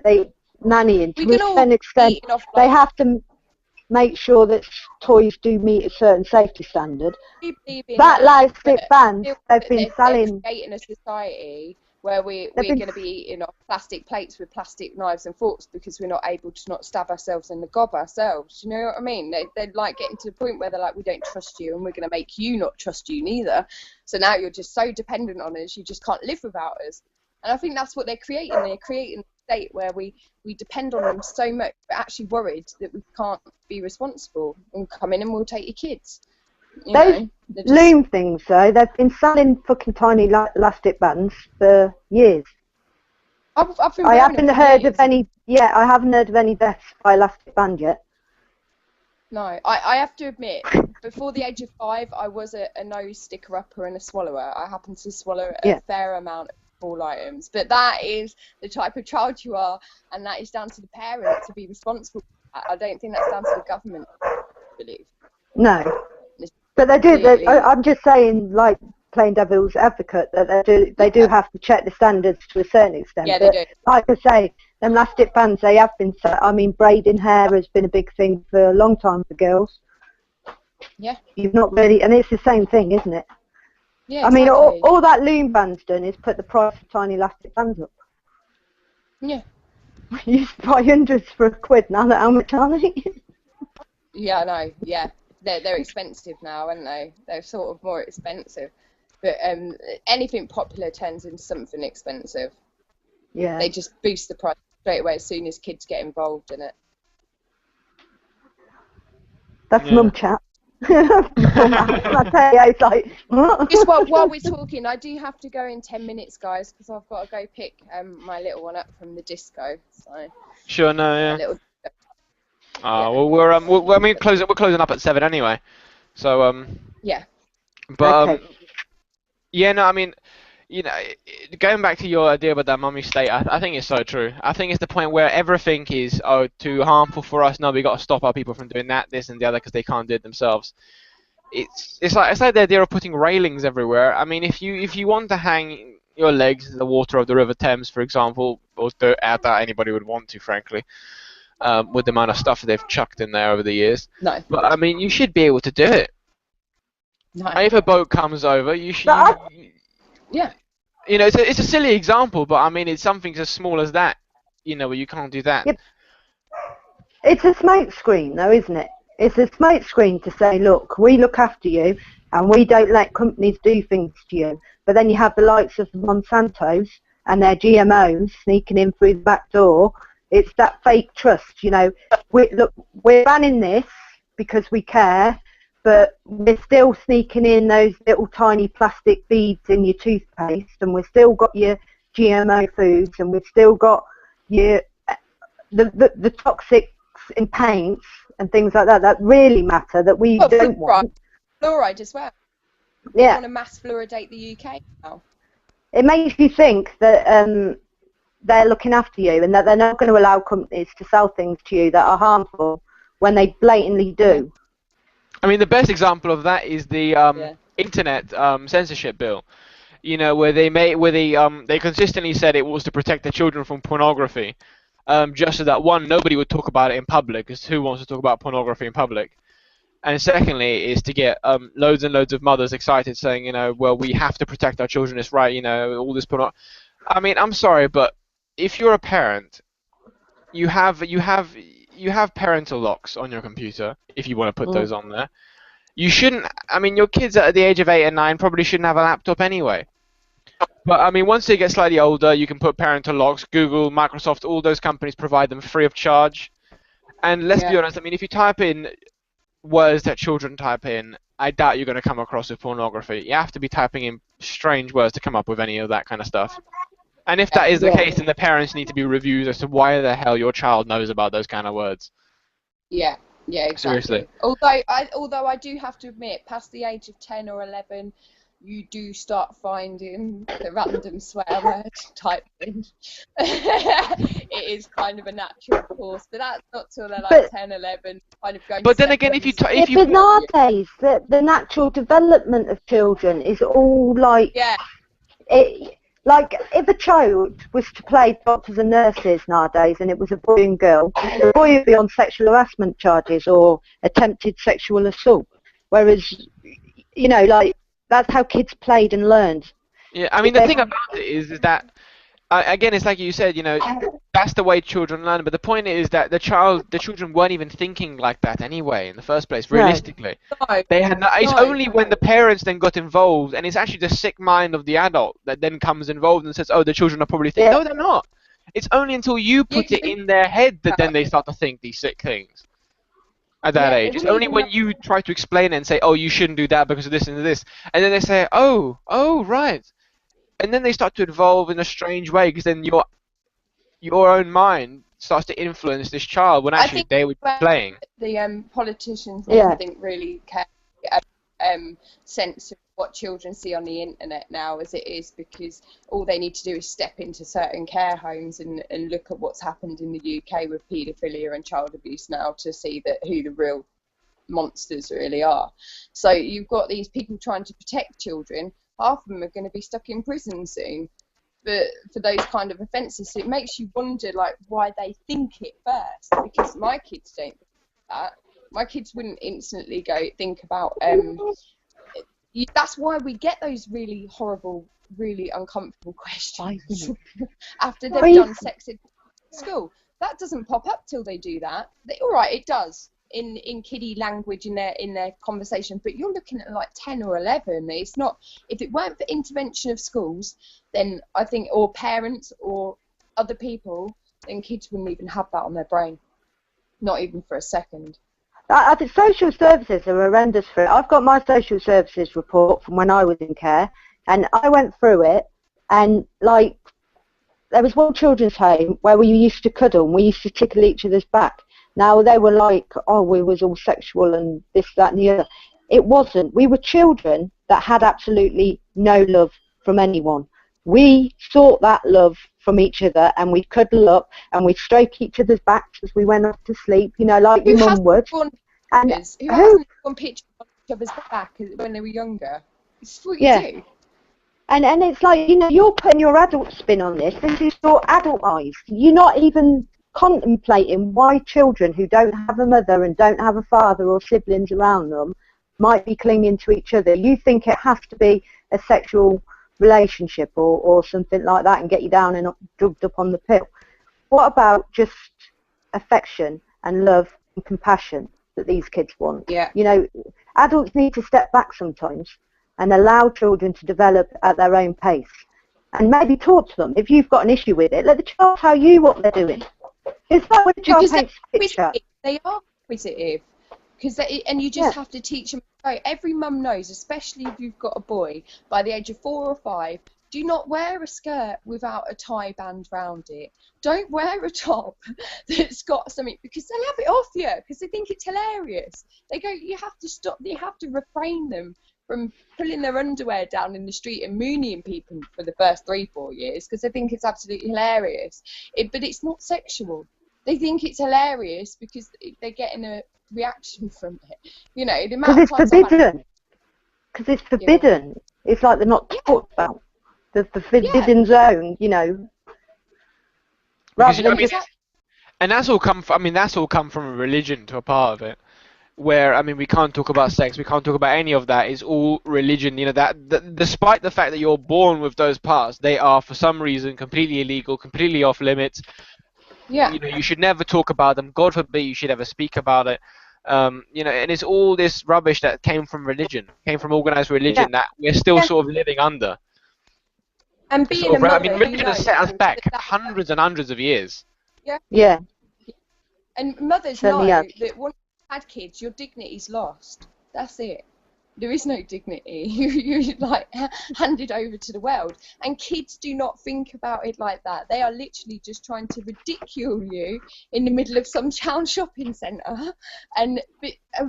Speaker 1: they nannying to a certain extent. They have to make sure that toys do meet a certain safety standard. That live-stick bands they've been selling.
Speaker 2: They're creating a society where we're going to be eating off plastic plates with plastic knives and forks because we're not able to not stab ourselves in the gob ourselves. You know what I mean? They're like getting to the point where they're like, we don't trust you and we're going to make you not trust you neither. So now you're just so dependent on us, you just can't live without us. And I think that's what they're creating. They're creating state where we depend on them so much, we're actually worried that we can't be responsible and come in and we'll take your kids.
Speaker 1: Those loom things, though, they've been selling fucking tiny elastic bands for years. I haven't heard of any. Yeah, I haven't heard of any deaths by elastic band yet.
Speaker 2: No, I have to admit, before the age of 5, I was a nose sticker upper and a swallower. I happened to swallow a fair amount of small items, but that is the type of child you are, and that is down to the parent to be responsible for that. I don't think that's down to the government, I believe.
Speaker 1: No, but they do. I'm just saying, like, playing devil's advocate, that they do have to check the standards to a certain extent.
Speaker 2: Yeah, they do.
Speaker 1: Like I say, them elastic bands, they have been set. I mean, braiding hair has been a big thing for a long time for girls.
Speaker 2: Yeah.
Speaker 1: You've not really, and it's the same thing, isn't it?
Speaker 2: Yeah,
Speaker 1: exactly.
Speaker 2: I mean,
Speaker 1: all that loom band's done is put the price of tiny elastic bands up.
Speaker 2: Yeah.
Speaker 1: You used to buy hundreds for £1 now. How much are they?
Speaker 2: Yeah, I know. Yeah, they're expensive now, aren't they? They're sort of more expensive. But anything popular turns into something expensive.
Speaker 1: Yeah.
Speaker 2: They just boost the price straight away as soon as kids get involved in it.
Speaker 1: That's mum chat. Matteo's like, what?
Speaker 2: Just while we're talking, I do have to go in 10 minutes, guys, because I've got to go pick my little one up from the disco. So.
Speaker 3: Sure, no, yeah. Well, we're closing up at 7 anyway. So
Speaker 2: Yeah.
Speaker 3: But
Speaker 1: Okay.
Speaker 3: yeah, no, I mean, you know, going back to your idea about that mummy state, I think it's so true. I think it's the point where everything is too harmful for us. No, we got to stop our people from doing that, this, and the other because they can't do it themselves. It's like the idea of putting railings everywhere. I mean, if you want to hang your legs in the water of the River Thames, for example, or dirt out that anybody would want to, frankly, with the amount of stuff they've chucked in there over the years.
Speaker 2: No.
Speaker 3: But I mean, you should be able to do it.
Speaker 2: No.
Speaker 3: If a boat comes over, you should.
Speaker 2: Yeah.
Speaker 3: You know, it's a silly example, but I mean, it's something as small as that. You know, where you can't do that.
Speaker 1: Yep. It's a smoke screen, though, isn't it? It's a smoke screen to say, look, we look after you, and we don't let companies do things to you. But then you have the likes of Monsanto's and their GMOs sneaking in through the back door. It's that fake trust, you know. We're banning this because we care, but we're still sneaking in those little tiny plastic beads in your toothpaste, and we've still got your GMO foods, and we've still got your the toxics in paints and things like that really matter, that we don't want.
Speaker 2: Fluoride as well.
Speaker 1: Yeah.
Speaker 2: They want to mass fluoridate the UK now.
Speaker 1: It makes you think that they're looking after you, and that they're not going to allow companies to sell things to you that are harmful when they blatantly do.
Speaker 3: I mean, the best example of that is the internet censorship bill. You know, where they consistently said it was to protect the children from pornography, just so that one, nobody would talk about it in public, because who wants to talk about pornography in public? And secondly, is to get loads and loads of mothers excited, saying, you know, well, we have to protect our children. It's right, you know, all this porno. I mean, I'm sorry, but if you're a parent, you have parental locks on your computer, if you want to put those on there. You shouldn't. I mean, your kids at the age of 8 and 9 probably shouldn't have a laptop anyway. But I mean, once they get slightly older, you can put parental locks. Google, Microsoft, all those companies provide them free of charge. And let's be honest. I mean, if you type in words that children type in, I doubt you're going to come across with pornography. You have to be typing in strange words to come up with any of that kind of stuff. And if that is the case, then the parents need to be reviewed as to why the hell your child knows about those kind of words.
Speaker 2: Yeah, exactly.
Speaker 3: Seriously.
Speaker 2: Although I do have to admit, past the age of 10 or 11, you do start finding the random swear word type in. It is kind of a natural course, but that's not till they're like 10, 11, kind of going.
Speaker 3: But then again, if you
Speaker 1: but nowadays, the natural development of children is all like like if a child was to play doctors and nurses nowadays, and it was a boy and girl, the boy would be on sexual harassment charges or attempted sexual assault, whereas, you know, like, that's how kids played and learned.
Speaker 3: Yeah, I mean, the thing about it is that, again, it's like you said, you know, that's the way children learn. But the point is that the children weren't even thinking like that anyway in the first place. Realistically, they had. It's only when the parents then got involved, and it's actually the sick mind of the adult that then comes involved and says, "Oh, the children are probably thinking." No, they're not. It's only until you put it in their head that then they start to think these sick things. At that age, it's only when you try to explain it and say, "Oh, you shouldn't do that because of this and this," and then they say, "Oh, right," and then they start to evolve in a strange way because then your own mind starts to influence this child when actually they were playing.
Speaker 2: The politicians, I think, really care sense of what children see on the internet now as it is, because all they need to do is step into certain care homes and look at what's happened in the UK with paedophilia and child abuse now to see that who the real monsters really are. So you've got these people trying to protect children. Half of them are going to be stuck in prison soon for those kind of offences. So it makes you wonder, like, why they think it first, because my kids don't think that. My kids wouldn't instantly go think about that's why we get those really horrible, really uncomfortable questions after they've done sex in school. That doesn't pop up till they do that. All right, it does in kiddie language in their conversation, but you're looking at like 10 or 11. It's not. If it weren't for intervention of schools, then I think, or parents or other people, then kids wouldn't even have that on their brain, not even for a second.
Speaker 1: I think social services are horrendous for it. I've got my social services report from when I was in care, and I went through it, and like there was one children's home where we used to cuddle and we used to tickle each other's back. Now they were like, oh, we was all sexual and this, that and the other. It wasn't. We were children that had absolutely no love from anyone. We sought that love from each other, and we'd cuddle up and we'd stroke each other's backs as we went off to sleep, you know, like your mum would.
Speaker 2: And who hasn't gone pictures of each other's back when they were younger? It's what you do.
Speaker 1: And it's like, you know, you're putting your adult spin on this. This is your adult eyes. You're not even contemplating why children who don't have a mother and don't have a father or siblings around them might be clinging to each other. You think it has to be a sexual relationship or something like that and get you down and drugged up on the pill. What about just affection and love and compassion that these kids want?
Speaker 2: Yeah.
Speaker 1: You know, adults need to step back sometimes and allow children to develop at their own pace, and maybe talk to them. If you've got an issue with it, let the child tell you what they're doing. It's like when the child paints a picture.
Speaker 2: They are inquisitive, and you just have to teach them. Right, every mum knows, especially if you've got a boy, by the age of 4 or 5, do not wear a skirt without a tie band round it. Don't wear a top that's got something, because they'll have it off you because they think it's hilarious. They go, you have to stop, you have to refrain them from pulling their underwear down in the street and mooning people for the first 3-4 years because they think it's absolutely hilarious. But it's not sexual. They think it's hilarious because they're getting a reaction from it. You know, the amount of times
Speaker 1: it's forbidden. Because it's forbidden. It's like they're not talked about. The forbidden zone, you know. Rather than
Speaker 3: and that's all come from, that's all come from a religion to a part of it. Where, we can't talk about sex, we can't talk about any of that. It's all religion, you know, that despite the fact that you're born with those parts, they are for some reason completely illegal, completely off limits.
Speaker 2: Yeah.
Speaker 3: You know, you should never talk about them. God forbid you should ever speak about it. You know, and it's all this rubbish that came from religion, came from organized religion that we're still sort of living under.
Speaker 2: And being a mother,
Speaker 3: religion has set us back hundreds and hundreds of years.
Speaker 1: Yeah.
Speaker 2: And mothers know that once you've had kids, your dignity's lost. That's it. There is no dignity. You're like handed over to the world. And kids do not think about it like that. They are literally just trying to ridicule you in the middle of some town shopping centre. And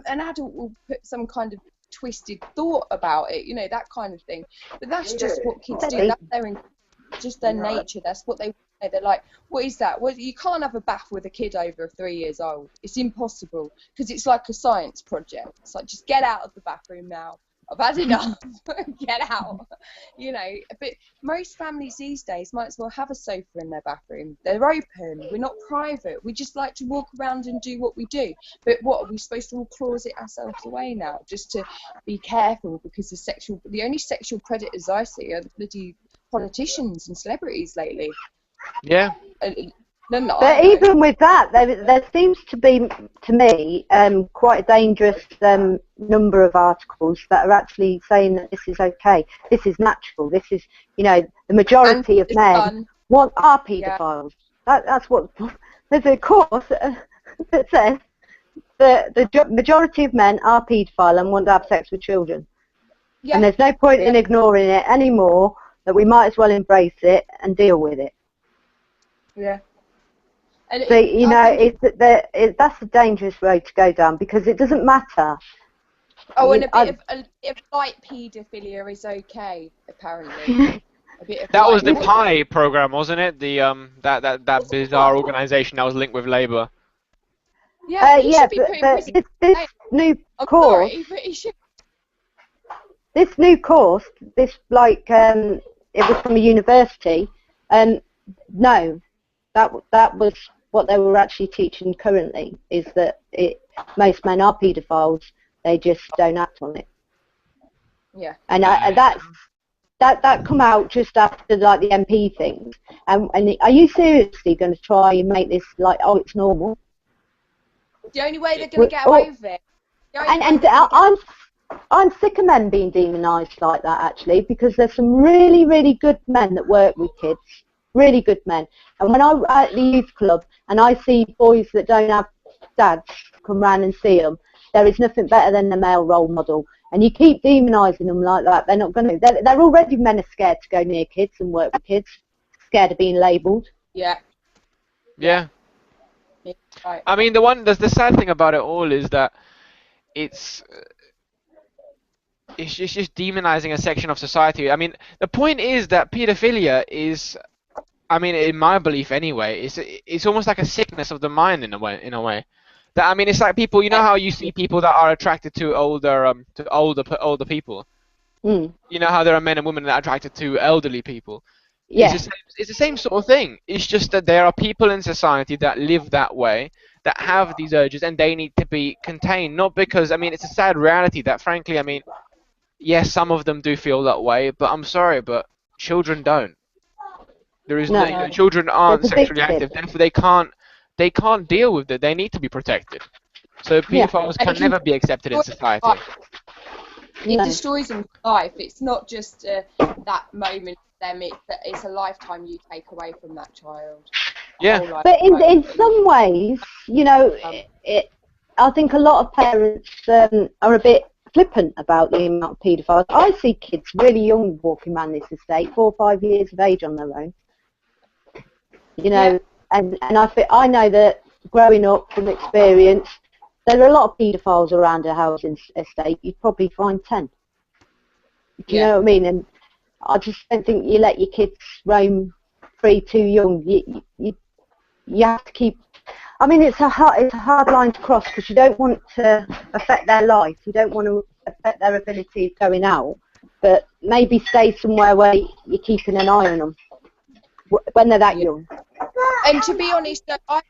Speaker 2: an adult will put some kind of twisted thought about it, you know, that kind of thing. But that's just what kids do. That's just their nature. That's what they. They're like, what is that? Well, you can't have a bath with a kid over 3 years old. It's impossible because it's like a science project. It's like, just get out of the bathroom now. I've had enough. Get out. You know, but most families these days might as well have a sofa in their bathroom. They're open. We're not private. We just like to walk around and do what we do. But what, are we supposed to all closet ourselves away now just to be careful because the only sexual predators I see are the bloody politicians and celebrities lately.
Speaker 3: Yeah.
Speaker 1: But even with that, there seems to be, to me, quite a dangerous number of articles that are actually saying that this is okay, this is natural, this is, you know, the majority of men are paedophiles. That's what there's a course that says the majority of men are paedophile and want to have sex with children.
Speaker 2: Yeah.
Speaker 1: And there's no point in ignoring it anymore, that we might as well embrace it and deal with it.
Speaker 2: Yeah. And
Speaker 1: So, you know, that's a dangerous road to go down, because it doesn't matter.
Speaker 2: Oh, and a bit of light paedophilia is okay, apparently. A bit of
Speaker 3: That was the
Speaker 2: light.
Speaker 3: PI program, wasn't it? The that bizarre organisation that was linked with Labour.
Speaker 2: Yeah, he should be put in prison.
Speaker 1: This new
Speaker 2: I'm
Speaker 1: course.
Speaker 2: sorry, but he should.
Speaker 1: This new course, it was from a university, no, that was what they were actually teaching currently, is that most men are paedophiles, they just don't act on it.
Speaker 2: Yeah.
Speaker 1: And that come out just after like the MP things. And are you seriously going to try and make this like, oh, it's normal?
Speaker 2: The only way they're going to get away with it.
Speaker 1: I'm sick of men being demonised like that, actually, because there's some really, really good men that work with kids, really good men. And when I'm at the youth club and I see boys that don't have dads come round and see them, there is nothing better than the male role model. And you keep demonising them like that, they're not going to. They're already, men are scared to go near kids and work with kids, scared of being labelled.
Speaker 2: Yeah.
Speaker 3: Yeah.
Speaker 2: Right.
Speaker 3: I mean, the sad thing about it all is that it's just demonizing a section of society. I mean, the point is that pedophilia is, I mean, in my belief anyway, it's almost like a sickness of the mind in a way. That, I mean, it's like people. You know how you see people that are attracted to older people.
Speaker 1: Mm.
Speaker 3: You know how there are men and women that are attracted to elderly people.
Speaker 1: Yeah.
Speaker 3: It's the same sort of thing. It's just that there are people in society that live that way, that have these urges, and they need to be contained. Not because, I mean, it's a sad reality that, frankly, I mean, yes, some of them do feel that way, but I'm sorry, but children don't. There is no, children aren't sexually active, therefore they can't deal with it. They need to be protected. So pedophiles can never be accepted in society.
Speaker 2: It destroys them for life. It's not just that moment for them. It's a lifetime you take away from that child.
Speaker 3: Yeah.
Speaker 1: But in some ways, you know, I think a lot of parents are a bit flippant about the amount of paedophiles. I see kids really young walking around this estate, 4 or 5 years of age on their own. You know, and I know that growing up from experience, there are a lot of paedophiles around a housing estate. You'd probably find 10. Do you know what I mean? And I just don't think you let your kids roam free too young. You have to keep. I mean, it's a hard line to cross, because you don't want to affect their life. You don't want to affect their ability of going out, but maybe stay somewhere where you're keeping an eye on them when they're that young.
Speaker 2: And to be honest, I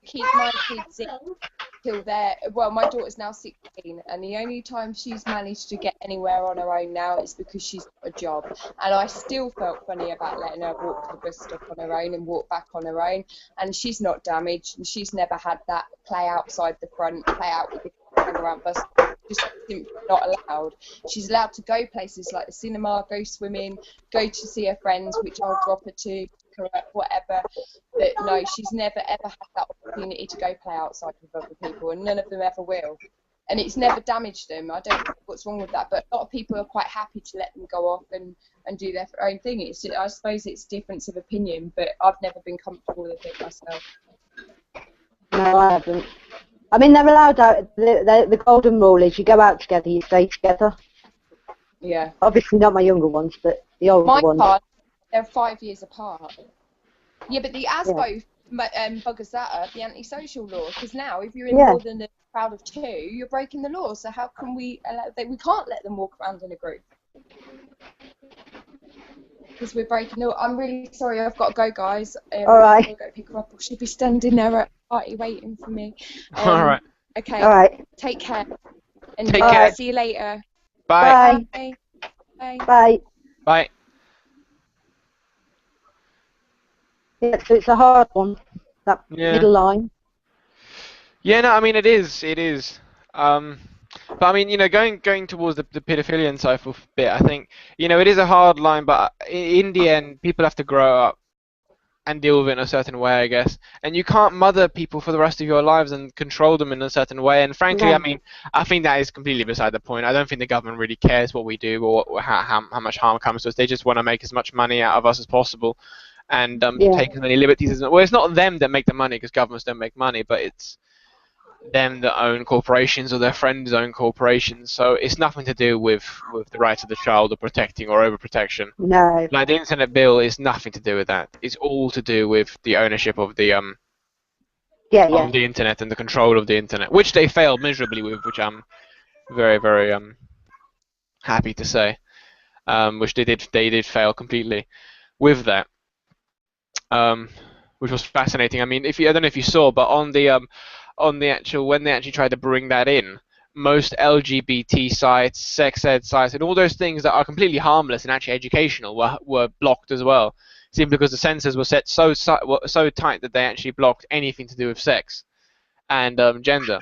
Speaker 2: keep my kids in till they're, well, my daughter's now 16, and the only time she's managed to get anywhere on her own now is because she's got a job. And I still felt funny about letting her walk to the bus stop on her own and walk back on her own. And she's not damaged, and she's never had that play outside the front, play out with the hang around bus stop. Just simply not allowed. She's allowed to go places like the cinema, go swimming, go to see her friends, which I'll drop her to, whatever. But no, she's never ever had that opportunity to go play outside with other people, and none of them ever will. And it's never damaged them. I don't know what's wrong with that, but a lot of people are quite happy to let them go off and do their own thing. I suppose it's a difference of opinion, but I've never been comfortable with it myself.
Speaker 1: No, I haven't. I mean, they're allowed out. The golden rule is you go out together, you stay together.
Speaker 2: Yeah.
Speaker 1: Obviously not my younger ones, but the older ones.
Speaker 2: They're 5 years apart. Yeah, but the ASBO buggers that up, the antisocial law, because now if you're in more than a crowd of 2, you're breaking the law. So how can we we can't let them walk around in a group? Because we're breaking the law. I'm really sorry, I've got to go, guys.
Speaker 1: All right.
Speaker 2: I'll go pick her up, or she'll be standing there at the party waiting for me.
Speaker 3: All right.
Speaker 2: Okay.
Speaker 1: All right.
Speaker 2: Take care. And
Speaker 3: Take care.
Speaker 2: See you later.
Speaker 3: Bye.
Speaker 1: Bye.
Speaker 2: Bye.
Speaker 1: Bye.
Speaker 3: Bye.
Speaker 1: Yeah, so it's a hard one, that middle line.
Speaker 3: Yeah, no, I mean, it is. But I mean, you know, going towards the pedophilia and so forth bit, I think, you know, it is a hard line, but in the end, people have to grow up and deal with it in a certain way, I guess. And you can't mother people for the rest of your lives and control them in a certain way. And frankly,
Speaker 1: No.
Speaker 3: I mean, I think that is completely beside the point. I don't think the government really cares what we do or how much harm comes to us. They just want to make as much money out of us as possible and
Speaker 1: Yeah.
Speaker 3: take as many liberties as well. It's not them that make the money because governments don't make money, but it's them that own corporations or their friends own corporations. So it's nothing to do with the rights of the child or protecting or overprotection.
Speaker 1: No.
Speaker 3: Like the internet bill is nothing to do with that. It's all to do with the ownership of the
Speaker 1: Yeah.
Speaker 3: of the internet and the control of the internet, which they failed miserably with, which I'm very very happy to say. Which they did fail completely with that. Which was fascinating. I mean, I don't know if you saw, but on the actual when they actually tried to bring that in, most LGBT sites, sex ed sites, and all those things that are completely harmless and actually educational were blocked as well. Simply because the censors were set so tight that they actually blocked anything to do with sex and gender,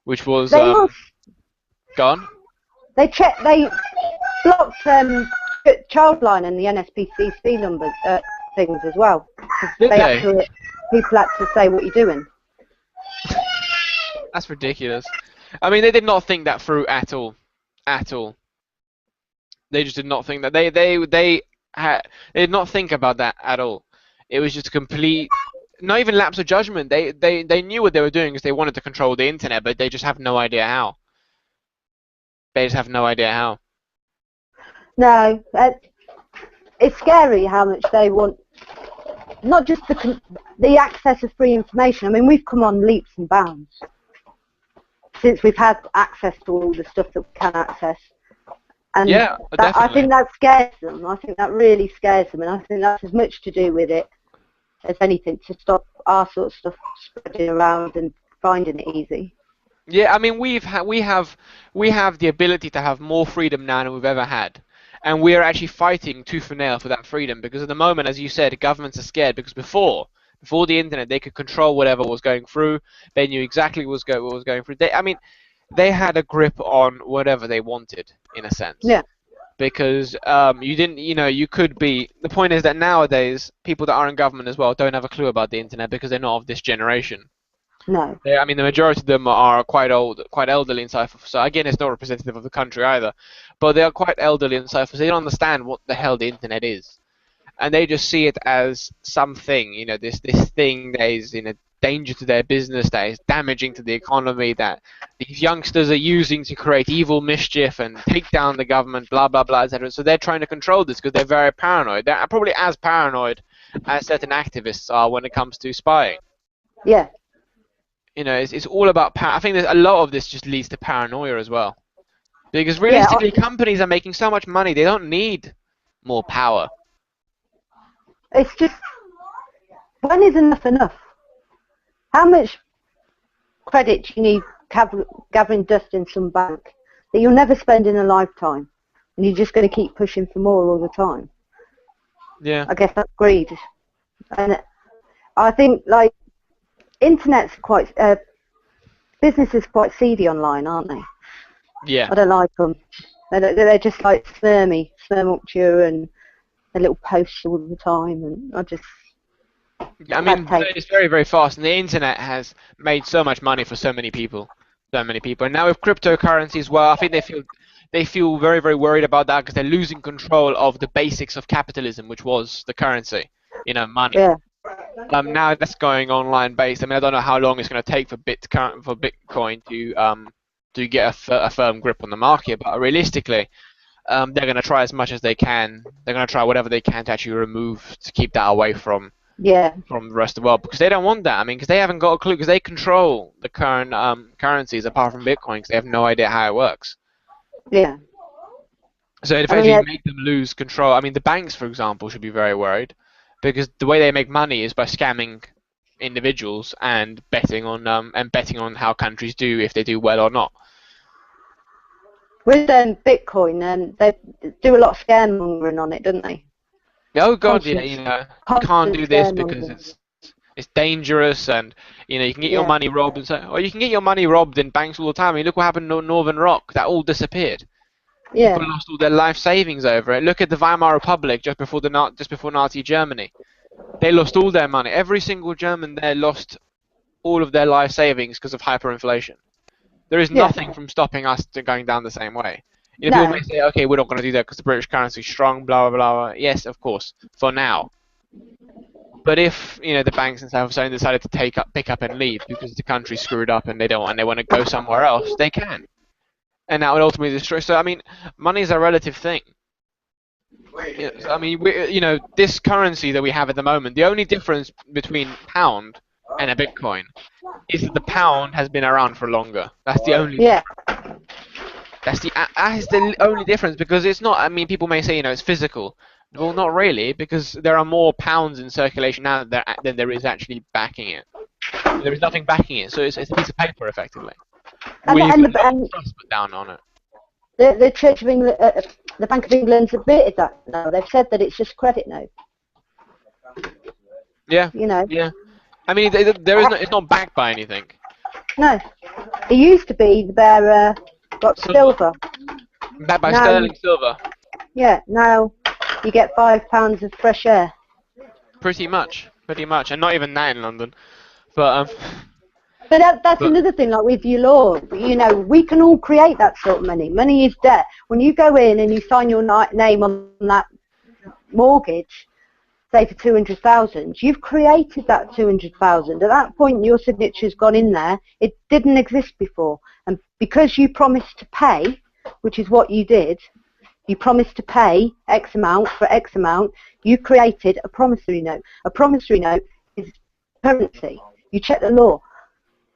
Speaker 3: which was gone.
Speaker 1: They blocked Childline and the NSPCC numbers things as well.
Speaker 3: Did they?
Speaker 1: People had to say what you're doing.
Speaker 3: That's ridiculous. I mean, they did not think that through at all. At all. They just did not think that. They did not think about that at all. It was just a complete, not even lapse of judgment. They knew what they were doing because they wanted to control the internet, but they just have no idea how. They just have no idea how.
Speaker 1: No, it's scary how much they want. Not just the access of free information. I mean, we've come on leaps and bounds since we've had access to all the stuff that we can access. And
Speaker 3: yeah,
Speaker 1: I think that scares them. I think that really scares them, and I think that's as much to do with it as anything, to stop our sort of stuff spreading around and finding it easy.
Speaker 3: Yeah, I mean, we have the ability to have more freedom now than we've ever had. And we are actually fighting tooth and nail for that freedom because at the moment, as you said, governments are scared because before the internet, they could control whatever was going through. They knew exactly what was going through. They had a grip on whatever they wanted, in a sense.
Speaker 1: Yeah.
Speaker 3: Because you could be. The point is that nowadays, people that are in government as well don't have a clue about the internet because they're not of this generation.
Speaker 1: No.
Speaker 3: I mean, the majority of them are quite old, quite elderly in Cypher. So again, it's not representative of the country either. But they are quite elderly in Cypher, so they don't understand what the hell the internet is, and they just see it as something, this thing that is in a danger to their business, that is damaging to the economy, that these youngsters are using to create evil mischief and take down the government, blah blah blah, etc. So they're trying to control this because they're very paranoid. They're probably as paranoid as certain activists are when it comes to spying.
Speaker 1: Yeah.
Speaker 3: It's all about I think a lot of this just leads to paranoia as well. Because realistically, companies are making so much money, they don't need more power.
Speaker 1: It's just, when is enough? How much credit do you need gathering dust in some bank that you'll never spend in a lifetime? And you're just going to keep pushing for more all the time?
Speaker 3: Yeah.
Speaker 1: I guess that's greed. And I think, internet's quite, businesses are quite seedy online, aren't they?
Speaker 3: Yeah.
Speaker 1: I don't like them. They're just like smirm up to you and a little posts all the time, and
Speaker 3: I mean, it's very, very fast, and the internet has made so much money for so many people, and now with cryptocurrency as well, I think they feel very, very worried about that because they're losing control of the basics of capitalism, which was the currency, money.
Speaker 1: Yeah.
Speaker 3: Now that's going online based. I mean, I don't know how long it's going to take for Bitcoin to get a firm grip on the market, but realistically, they're going to try as much as they can. They're going to try whatever they can to actually keep that away from the rest of the world, because they don't want that. I mean, because they haven't got a clue, because they control the current currencies apart from Bitcoin, because they have no idea how it works.
Speaker 1: Yeah.
Speaker 3: So it effectively make them lose control. I mean, the banks, for example, should be very worried, because the way they make money is by scamming individuals and betting on how countries do, if they do well or not.
Speaker 1: With Bitcoin, they do a lot of scaremongering on it, don't they?
Speaker 3: Oh God, yeah, you can't do this because it's dangerous, and you can get your money robbed, and you can get your money robbed in banks all the time. I mean, look what happened to Northern Rock; that all disappeared.
Speaker 1: Yeah.
Speaker 3: People lost all their life savings over it. Look at the Weimar Republic just before Nazi Germany. They lost all their money. Every single German there lost all of their life savings because of hyperinflation. There is
Speaker 1: Yeah.
Speaker 3: nothing from stopping us to going down the same way. You know, people
Speaker 1: No.
Speaker 3: may say, okay, we're not going to do that because the British currency is strong, blah, blah, blah. Yes, of course, for now. But if, you know, the banks and stuff suddenly decided to pick up and leave because the country's screwed up and they want to go somewhere else, they can. And that would ultimately destroy. So, I mean, money is a relative thing. I mean, you know, this currency that we have at the moment, the only difference between pound and a Bitcoin is that the pound has been around for longer. That's the only.
Speaker 1: Yeah.
Speaker 3: That's the only difference, because it's not. I mean, people may say, you know, it's physical. Well, not really, because there are more pounds in circulation now than there is actually backing it. There is nothing backing it, so it's a piece of paper effectively.
Speaker 1: And
Speaker 3: With no trust put down on it.
Speaker 1: the Church of England, the Bank of England's admitted that now. They've said that it's just credit note.
Speaker 3: Yeah.
Speaker 1: You know.
Speaker 3: Yeah. I mean, there is no. It's not backed by anything.
Speaker 1: No. It used to be the bearer got silver.
Speaker 3: Backed by
Speaker 1: now,
Speaker 3: sterling silver.
Speaker 1: Yeah. Now you get £5 of fresh air.
Speaker 3: Pretty much, and not even that in London. But
Speaker 1: that's another thing, like with your law, you know, we can all create that sort of money. Money is debt. When you go in and you sign your name on that mortgage, say for 200,000, you've created that 200,000. At that point, your signature's gone in there. It didn't exist before, and because you promised to pay, which is what you did, you promised to pay X amount for X amount. You created a promissory note. A promissory note is currency. You check the law.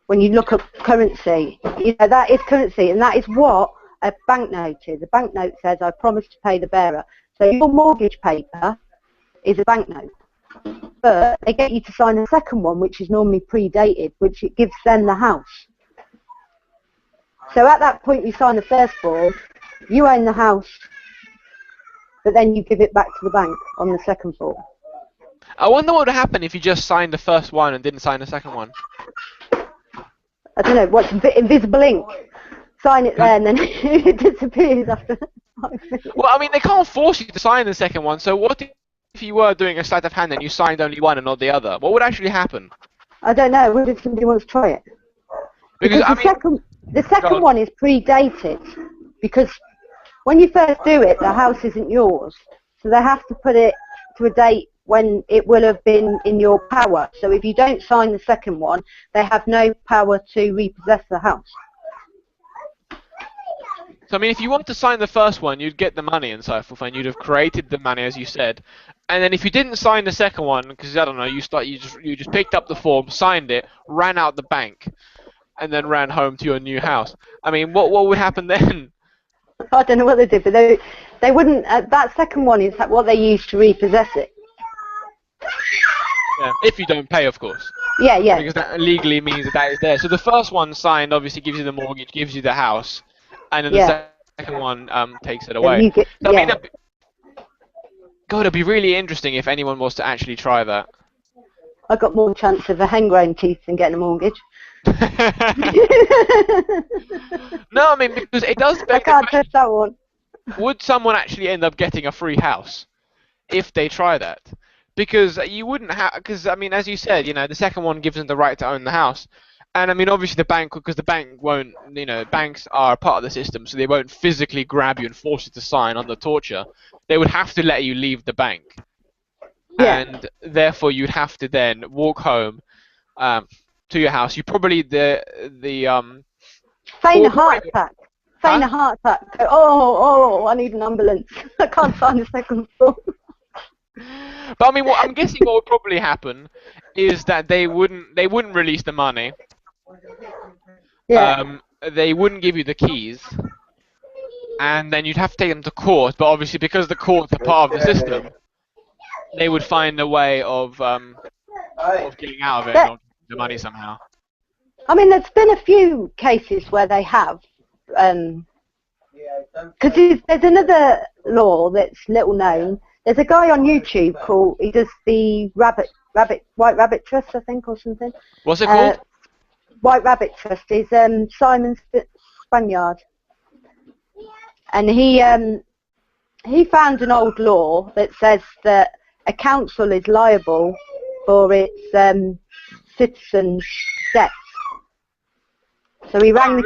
Speaker 1: When you look up currency, you know, that is currency, and that is what a banknote is. A banknote says, I promise to pay the bearer. So your mortgage paper is a banknote. But they get you to sign a second one, which is normally predated, which it gives them the house. So at that point, you sign the first form, you own the house, but then you give it back to the bank on the second form.
Speaker 3: I wonder what would happen if you just signed the first one and didn't sign the second one.
Speaker 1: I don't know, what's invisible ink? Sign it there and then it disappears after 5 minutes.
Speaker 3: Well, I mean, they can't force you to sign the second one, so what if you were doing a sleight of hand and you signed only one and not the other? What would actually happen?
Speaker 1: I don't know, what if somebody wants to try it? Because the second one is predated, because when you first do it, the house isn't yours, so they have to put it to a date when it will have been in your power. So if you don't sign the second one, they have no power to repossess the house.
Speaker 3: So I mean, if you want to sign the first one, you'd get the money and so forth, and you'd have created the money, as you said. And then if you didn't sign the second one, because I don't know, you just picked up the form, signed it, ran out the bank, and then ran home to your new house. I mean, what would happen then?
Speaker 1: I don't know what they did, but they wouldn't. That second one is what they use to repossess it.
Speaker 3: Yeah, if you don't pay, of course.
Speaker 1: Yeah, yeah.
Speaker 3: Because that legally means that is there. So the first one signed obviously gives you the mortgage, gives you the house, and then the second one takes it away. So, I mean, God, it'd be really interesting if anyone was to actually try that.
Speaker 1: I got more chance of a hen growing teeth than getting a mortgage.
Speaker 3: No, I mean, because it does beg
Speaker 1: I can't touch that one.
Speaker 3: Would someone actually end up getting a free house if they try that? Because you wouldn't have, because I mean, as you said, you know, the second one gives them the right to own the house. And I mean, obviously the bank, because the bank won't, you know, banks are part of the system, so they won't physically grab you and force you to sign under torture. They would have to let you leave the bank.
Speaker 1: Yeah.
Speaker 3: And therefore you'd have to then walk home to your house. You probably,
Speaker 1: feign a heart attack. Feign a heart attack. Oh, I need an ambulance. I can't sign the second form.
Speaker 3: But I mean, what I'm guessing what would probably happen is that they wouldn't release the money.
Speaker 1: Yeah.
Speaker 3: They wouldn't give you the keys, and then you'd have to take them to court. But obviously, because the courts are part of the system, they would find a way of getting out of it and the money somehow.
Speaker 1: I mean, there's been a few cases where they have, because there's another law that's little known. There's a guy on YouTube he does the White Rabbit Trust, I think, or something.
Speaker 3: What's it called?
Speaker 1: White Rabbit Trust is Simon Spaniard, and he found an old law that says that a council is liable for its citizens' debts. So he rang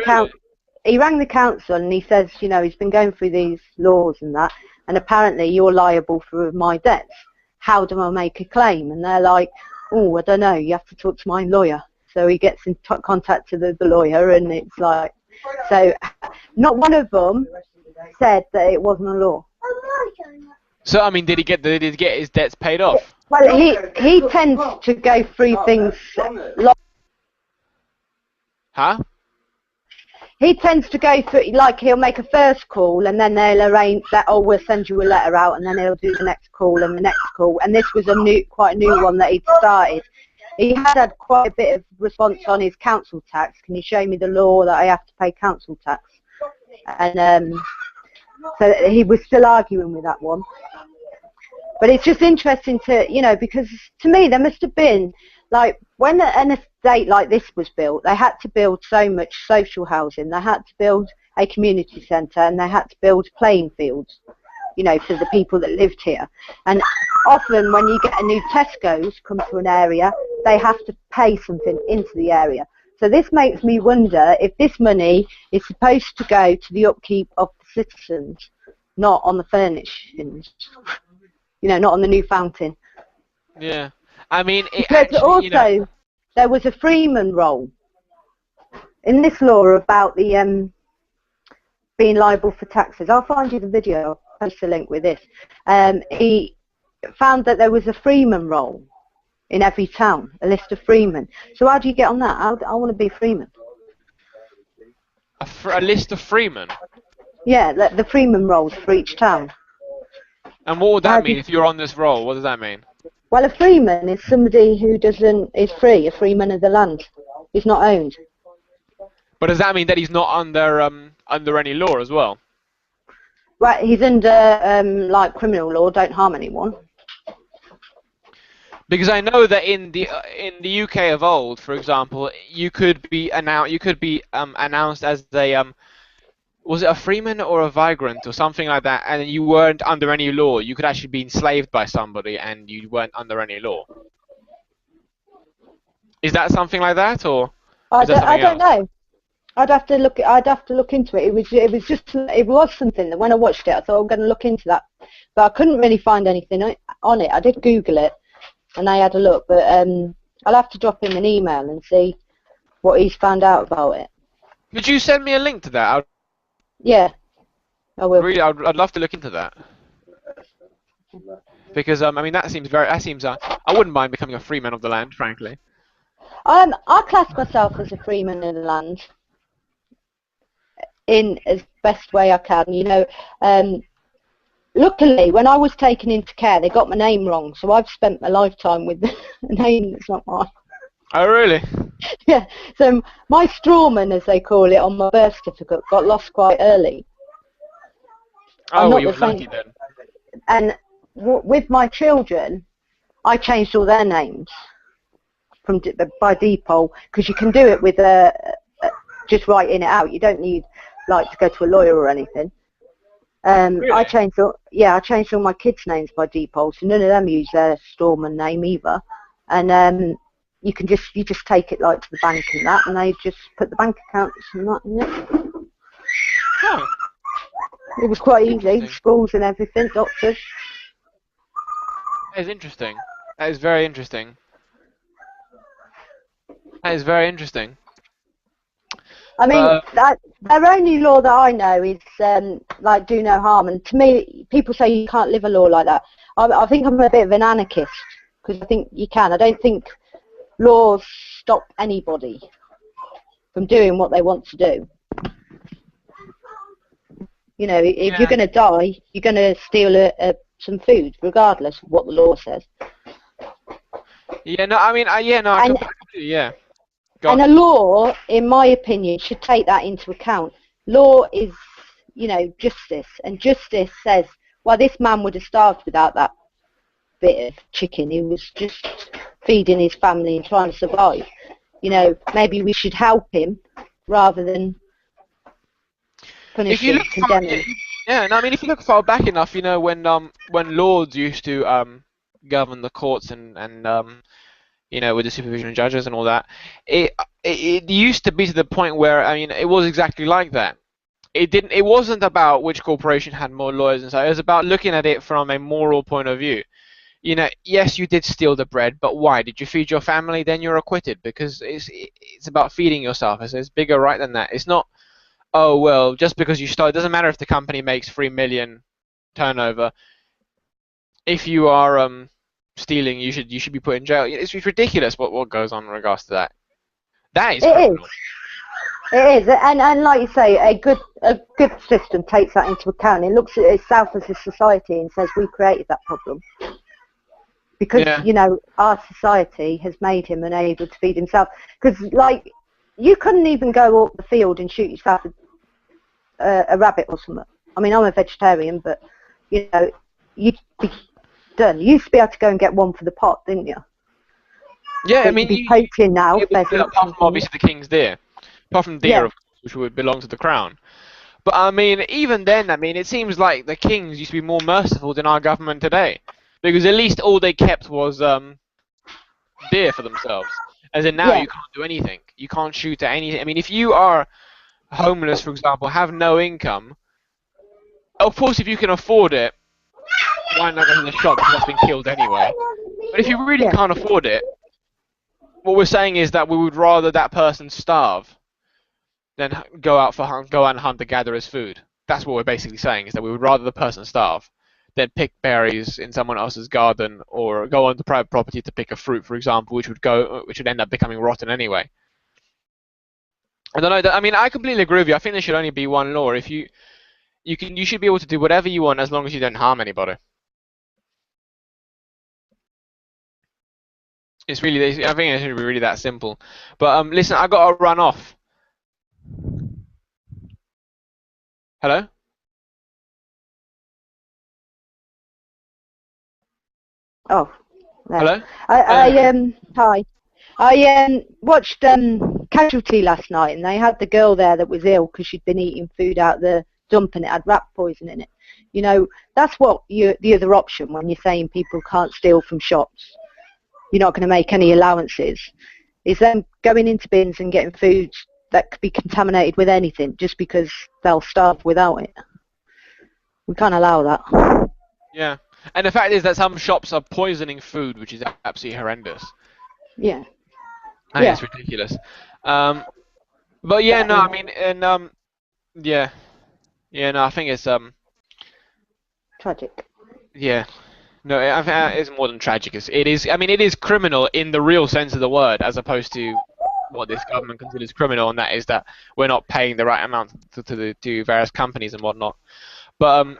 Speaker 1: he rang the council and he says, you know, he's been going through these laws and that, and apparently you're liable for my debts. How do I make a claim? And they're like, oh, I don't know, you have to talk to my lawyer. So he gets in contact with the lawyer, and it's like, so not one of them said that it wasn't a law.
Speaker 3: So I mean, did he get his debts paid off?
Speaker 1: Well, he tends to go through things
Speaker 3: Huh?
Speaker 1: He tends to go through, like, he'll make a first call and then they'll arrange that, oh, we'll send you a letter out, and then he'll do the next call and the next call. And this was quite a new one that he'd started. He had quite a bit of response on his council tax. Can you show me the law that I have to pay council tax? And so he was still arguing with that one. But it's just interesting to, you know, because to me there must have been, like, when an estate like this was built, they had to build so much social housing. They had to build a community centre, and they had to build playing fields, you know, for the people that lived here. And often when you get a new Tesco's come to an area, they have to pay something into the area. So this makes me wonder if this money is supposed to go to the upkeep of the citizens, not on the furnishings, you know, not on the new fountain.
Speaker 3: Yeah. I mean,
Speaker 1: because
Speaker 3: actually,
Speaker 1: also,
Speaker 3: you know,
Speaker 1: there was a freeman role in this law about the being liable for taxes. I'll find you the video. I'll post a link with this. He found that there was a freeman role in every town, a list of freemen. So how do you get on that? I want to be freeman.
Speaker 3: a list of freemen.
Speaker 1: Yeah, the freeman roles for each town.
Speaker 3: And what would that mean if you're on this roll? What does that mean?
Speaker 1: Well, a freeman is somebody who is free, a freeman of the land. He's not owned.
Speaker 3: But does that mean that he's not under any law as well?
Speaker 1: Right, he's under like criminal law, don't harm anyone.
Speaker 3: Because I know that in the UK of old, for example, you could be announced as a was it a freeman or a vagrant or something like that, and you weren't under any law. You could actually be enslaved by somebody, and you weren't under any law. Is that something like that, or
Speaker 1: I
Speaker 3: is that something
Speaker 1: don't
Speaker 3: else?
Speaker 1: know. I'd have to look into it. It was something that when I watched it, I thought I'm going to look into that, but I couldn't really find anything on it. I did Google it, and I had a look, but I'll have to drop him an email and see what he's found out about it.
Speaker 3: Could you send me a link to that?
Speaker 1: Yeah, I will.
Speaker 3: Really, I'd love to look into that. Because I mean, that seems I wouldn't mind becoming a freeman of the land, frankly.
Speaker 1: I class myself as a freeman of the land in as best way I can. You know, luckily when I was taken into care, they got my name wrong, so I've spent my lifetime with a name that's not mine.
Speaker 3: Oh, really?
Speaker 1: Yeah, so my strawman, as they call it, on my birth certificate got lost quite early.
Speaker 3: Oh, well, you were lucky then.
Speaker 1: And with my children, I changed all their names by default, because you can do it with just writing it out. You don't need like to go to a lawyer or anything.
Speaker 3: Really?
Speaker 1: I changed all my kids' names by default, so none of them use their strawman name either. And you just take it like to the bank and that, and they just put the bank accounts and that in it.
Speaker 3: Oh.
Speaker 1: It was quite easy. Schools and everything, doctors.
Speaker 3: That is interesting. That is very interesting. That is very interesting.
Speaker 1: I mean, their only law that I know is like do no harm, and to me, people say you can't live a law like that. I think I'm a bit of an anarchist, because I think you can. I don't think laws stop anybody from doing what they want to do. You know, if you're going to die, you're going to steal some food, regardless of what the law says.
Speaker 3: Yeah, no, I mean, yeah.
Speaker 1: And a law, in my opinion, should take that into account. Law is, you know, justice, and justice says, well, this man would have starved without that bit of chicken. He was just feeding his family and trying to survive. You know, maybe we should help him rather than punish him, condemn him.
Speaker 3: Yeah, no, I mean, if you look far back enough, you know, when lords used to govern the courts and you know, with the supervision of judges and all that. It used to be to the point where, I mean, it was exactly like that. It wasn't about which corporation had more lawyers and so. It was about looking at it from a moral point of view. You know, yes, you did steal the bread, but why? Did you feed your family? Then you're acquitted, because it's about feeding yourself. It's bigger right than that. It's not, oh well, just because you stole. It doesn't matter if the company makes 3 million turnover. If you are stealing, you should be put in jail. It's ridiculous what goes on in regards to that. That is criminal.
Speaker 1: It is, and like you say, a good system takes that into account. It looks at itself as a society and says we created that problem because you know our society has made him unable to feed himself. Because like you couldn't even go up the field and shoot yourself a rabbit or something. I mean, I'm a vegetarian, but you know you'd be done. You used to be able to go and get one for the pot, didn't you?
Speaker 3: Yeah,
Speaker 1: but
Speaker 3: I mean,
Speaker 1: you'd be poaching now.
Speaker 3: apart from obviously the king's deer. Apart from deer, of course, which would belong to the crown. But I mean, even then, I mean, it seems like the kings used to be more merciful than our government today, because at least all they kept was deer for themselves. As in now, you can't do anything. You can't shoot at anything. I mean, if you are homeless, for example, have no income, of course, if you can afford it, why not go to the shop because that's been killed anyway? But if you really can't afford it, what we're saying is that we would rather that person starve than go out and hunt the gatherer's food. That's what we're basically saying, is that we would rather the person starve than pick berries in someone else's garden or go onto private property to pick a fruit, for example, which would end up becoming rotten anyway. I don't know. I mean, I completely agree with you. I think there should only be one law. If you should be able to do whatever you want as long as you don't harm anybody. It's really, I think it should be really that simple. But listen, I got to run off. Hello?
Speaker 1: Oh, no.
Speaker 3: Hello?
Speaker 1: Hi. I watched Casualty last night, and they had the girl there that was ill because she'd been eating food out the dump and it had rat poison in it. You know, that's what the other option when you're saying people can't steal from shops. You're not going to make any allowances. Is them going into bins and getting food that could be contaminated with anything just because they'll starve without it. We can't allow that.
Speaker 3: Yeah. And the fact is that some shops are poisoning food, which is absolutely horrendous.
Speaker 1: Yeah.
Speaker 3: I think it's ridiculous. But yeah, no, I mean, and yeah, no, I think it's
Speaker 1: tragic.
Speaker 3: Yeah, no, I think it's more than tragic. It is. I mean, it is criminal in the real sense of the word, as opposed to what this government considers criminal, and that is that we're not paying the right amount to various companies and whatnot. But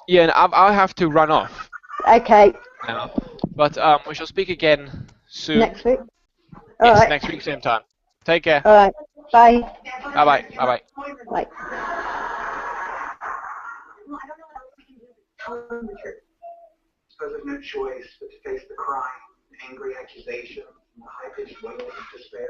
Speaker 3: yeah, I have to run off.
Speaker 1: Okay.
Speaker 3: Now, but we shall speak again soon.
Speaker 1: Next week.
Speaker 3: Yes,
Speaker 1: right.
Speaker 3: Next week, same time. Take care.
Speaker 1: All right. Bye.
Speaker 3: Bye-bye. Bye-bye.
Speaker 1: Bye.
Speaker 4: So there's no choice but to face the crime, angry accusation, and the high-pitched wail of despair.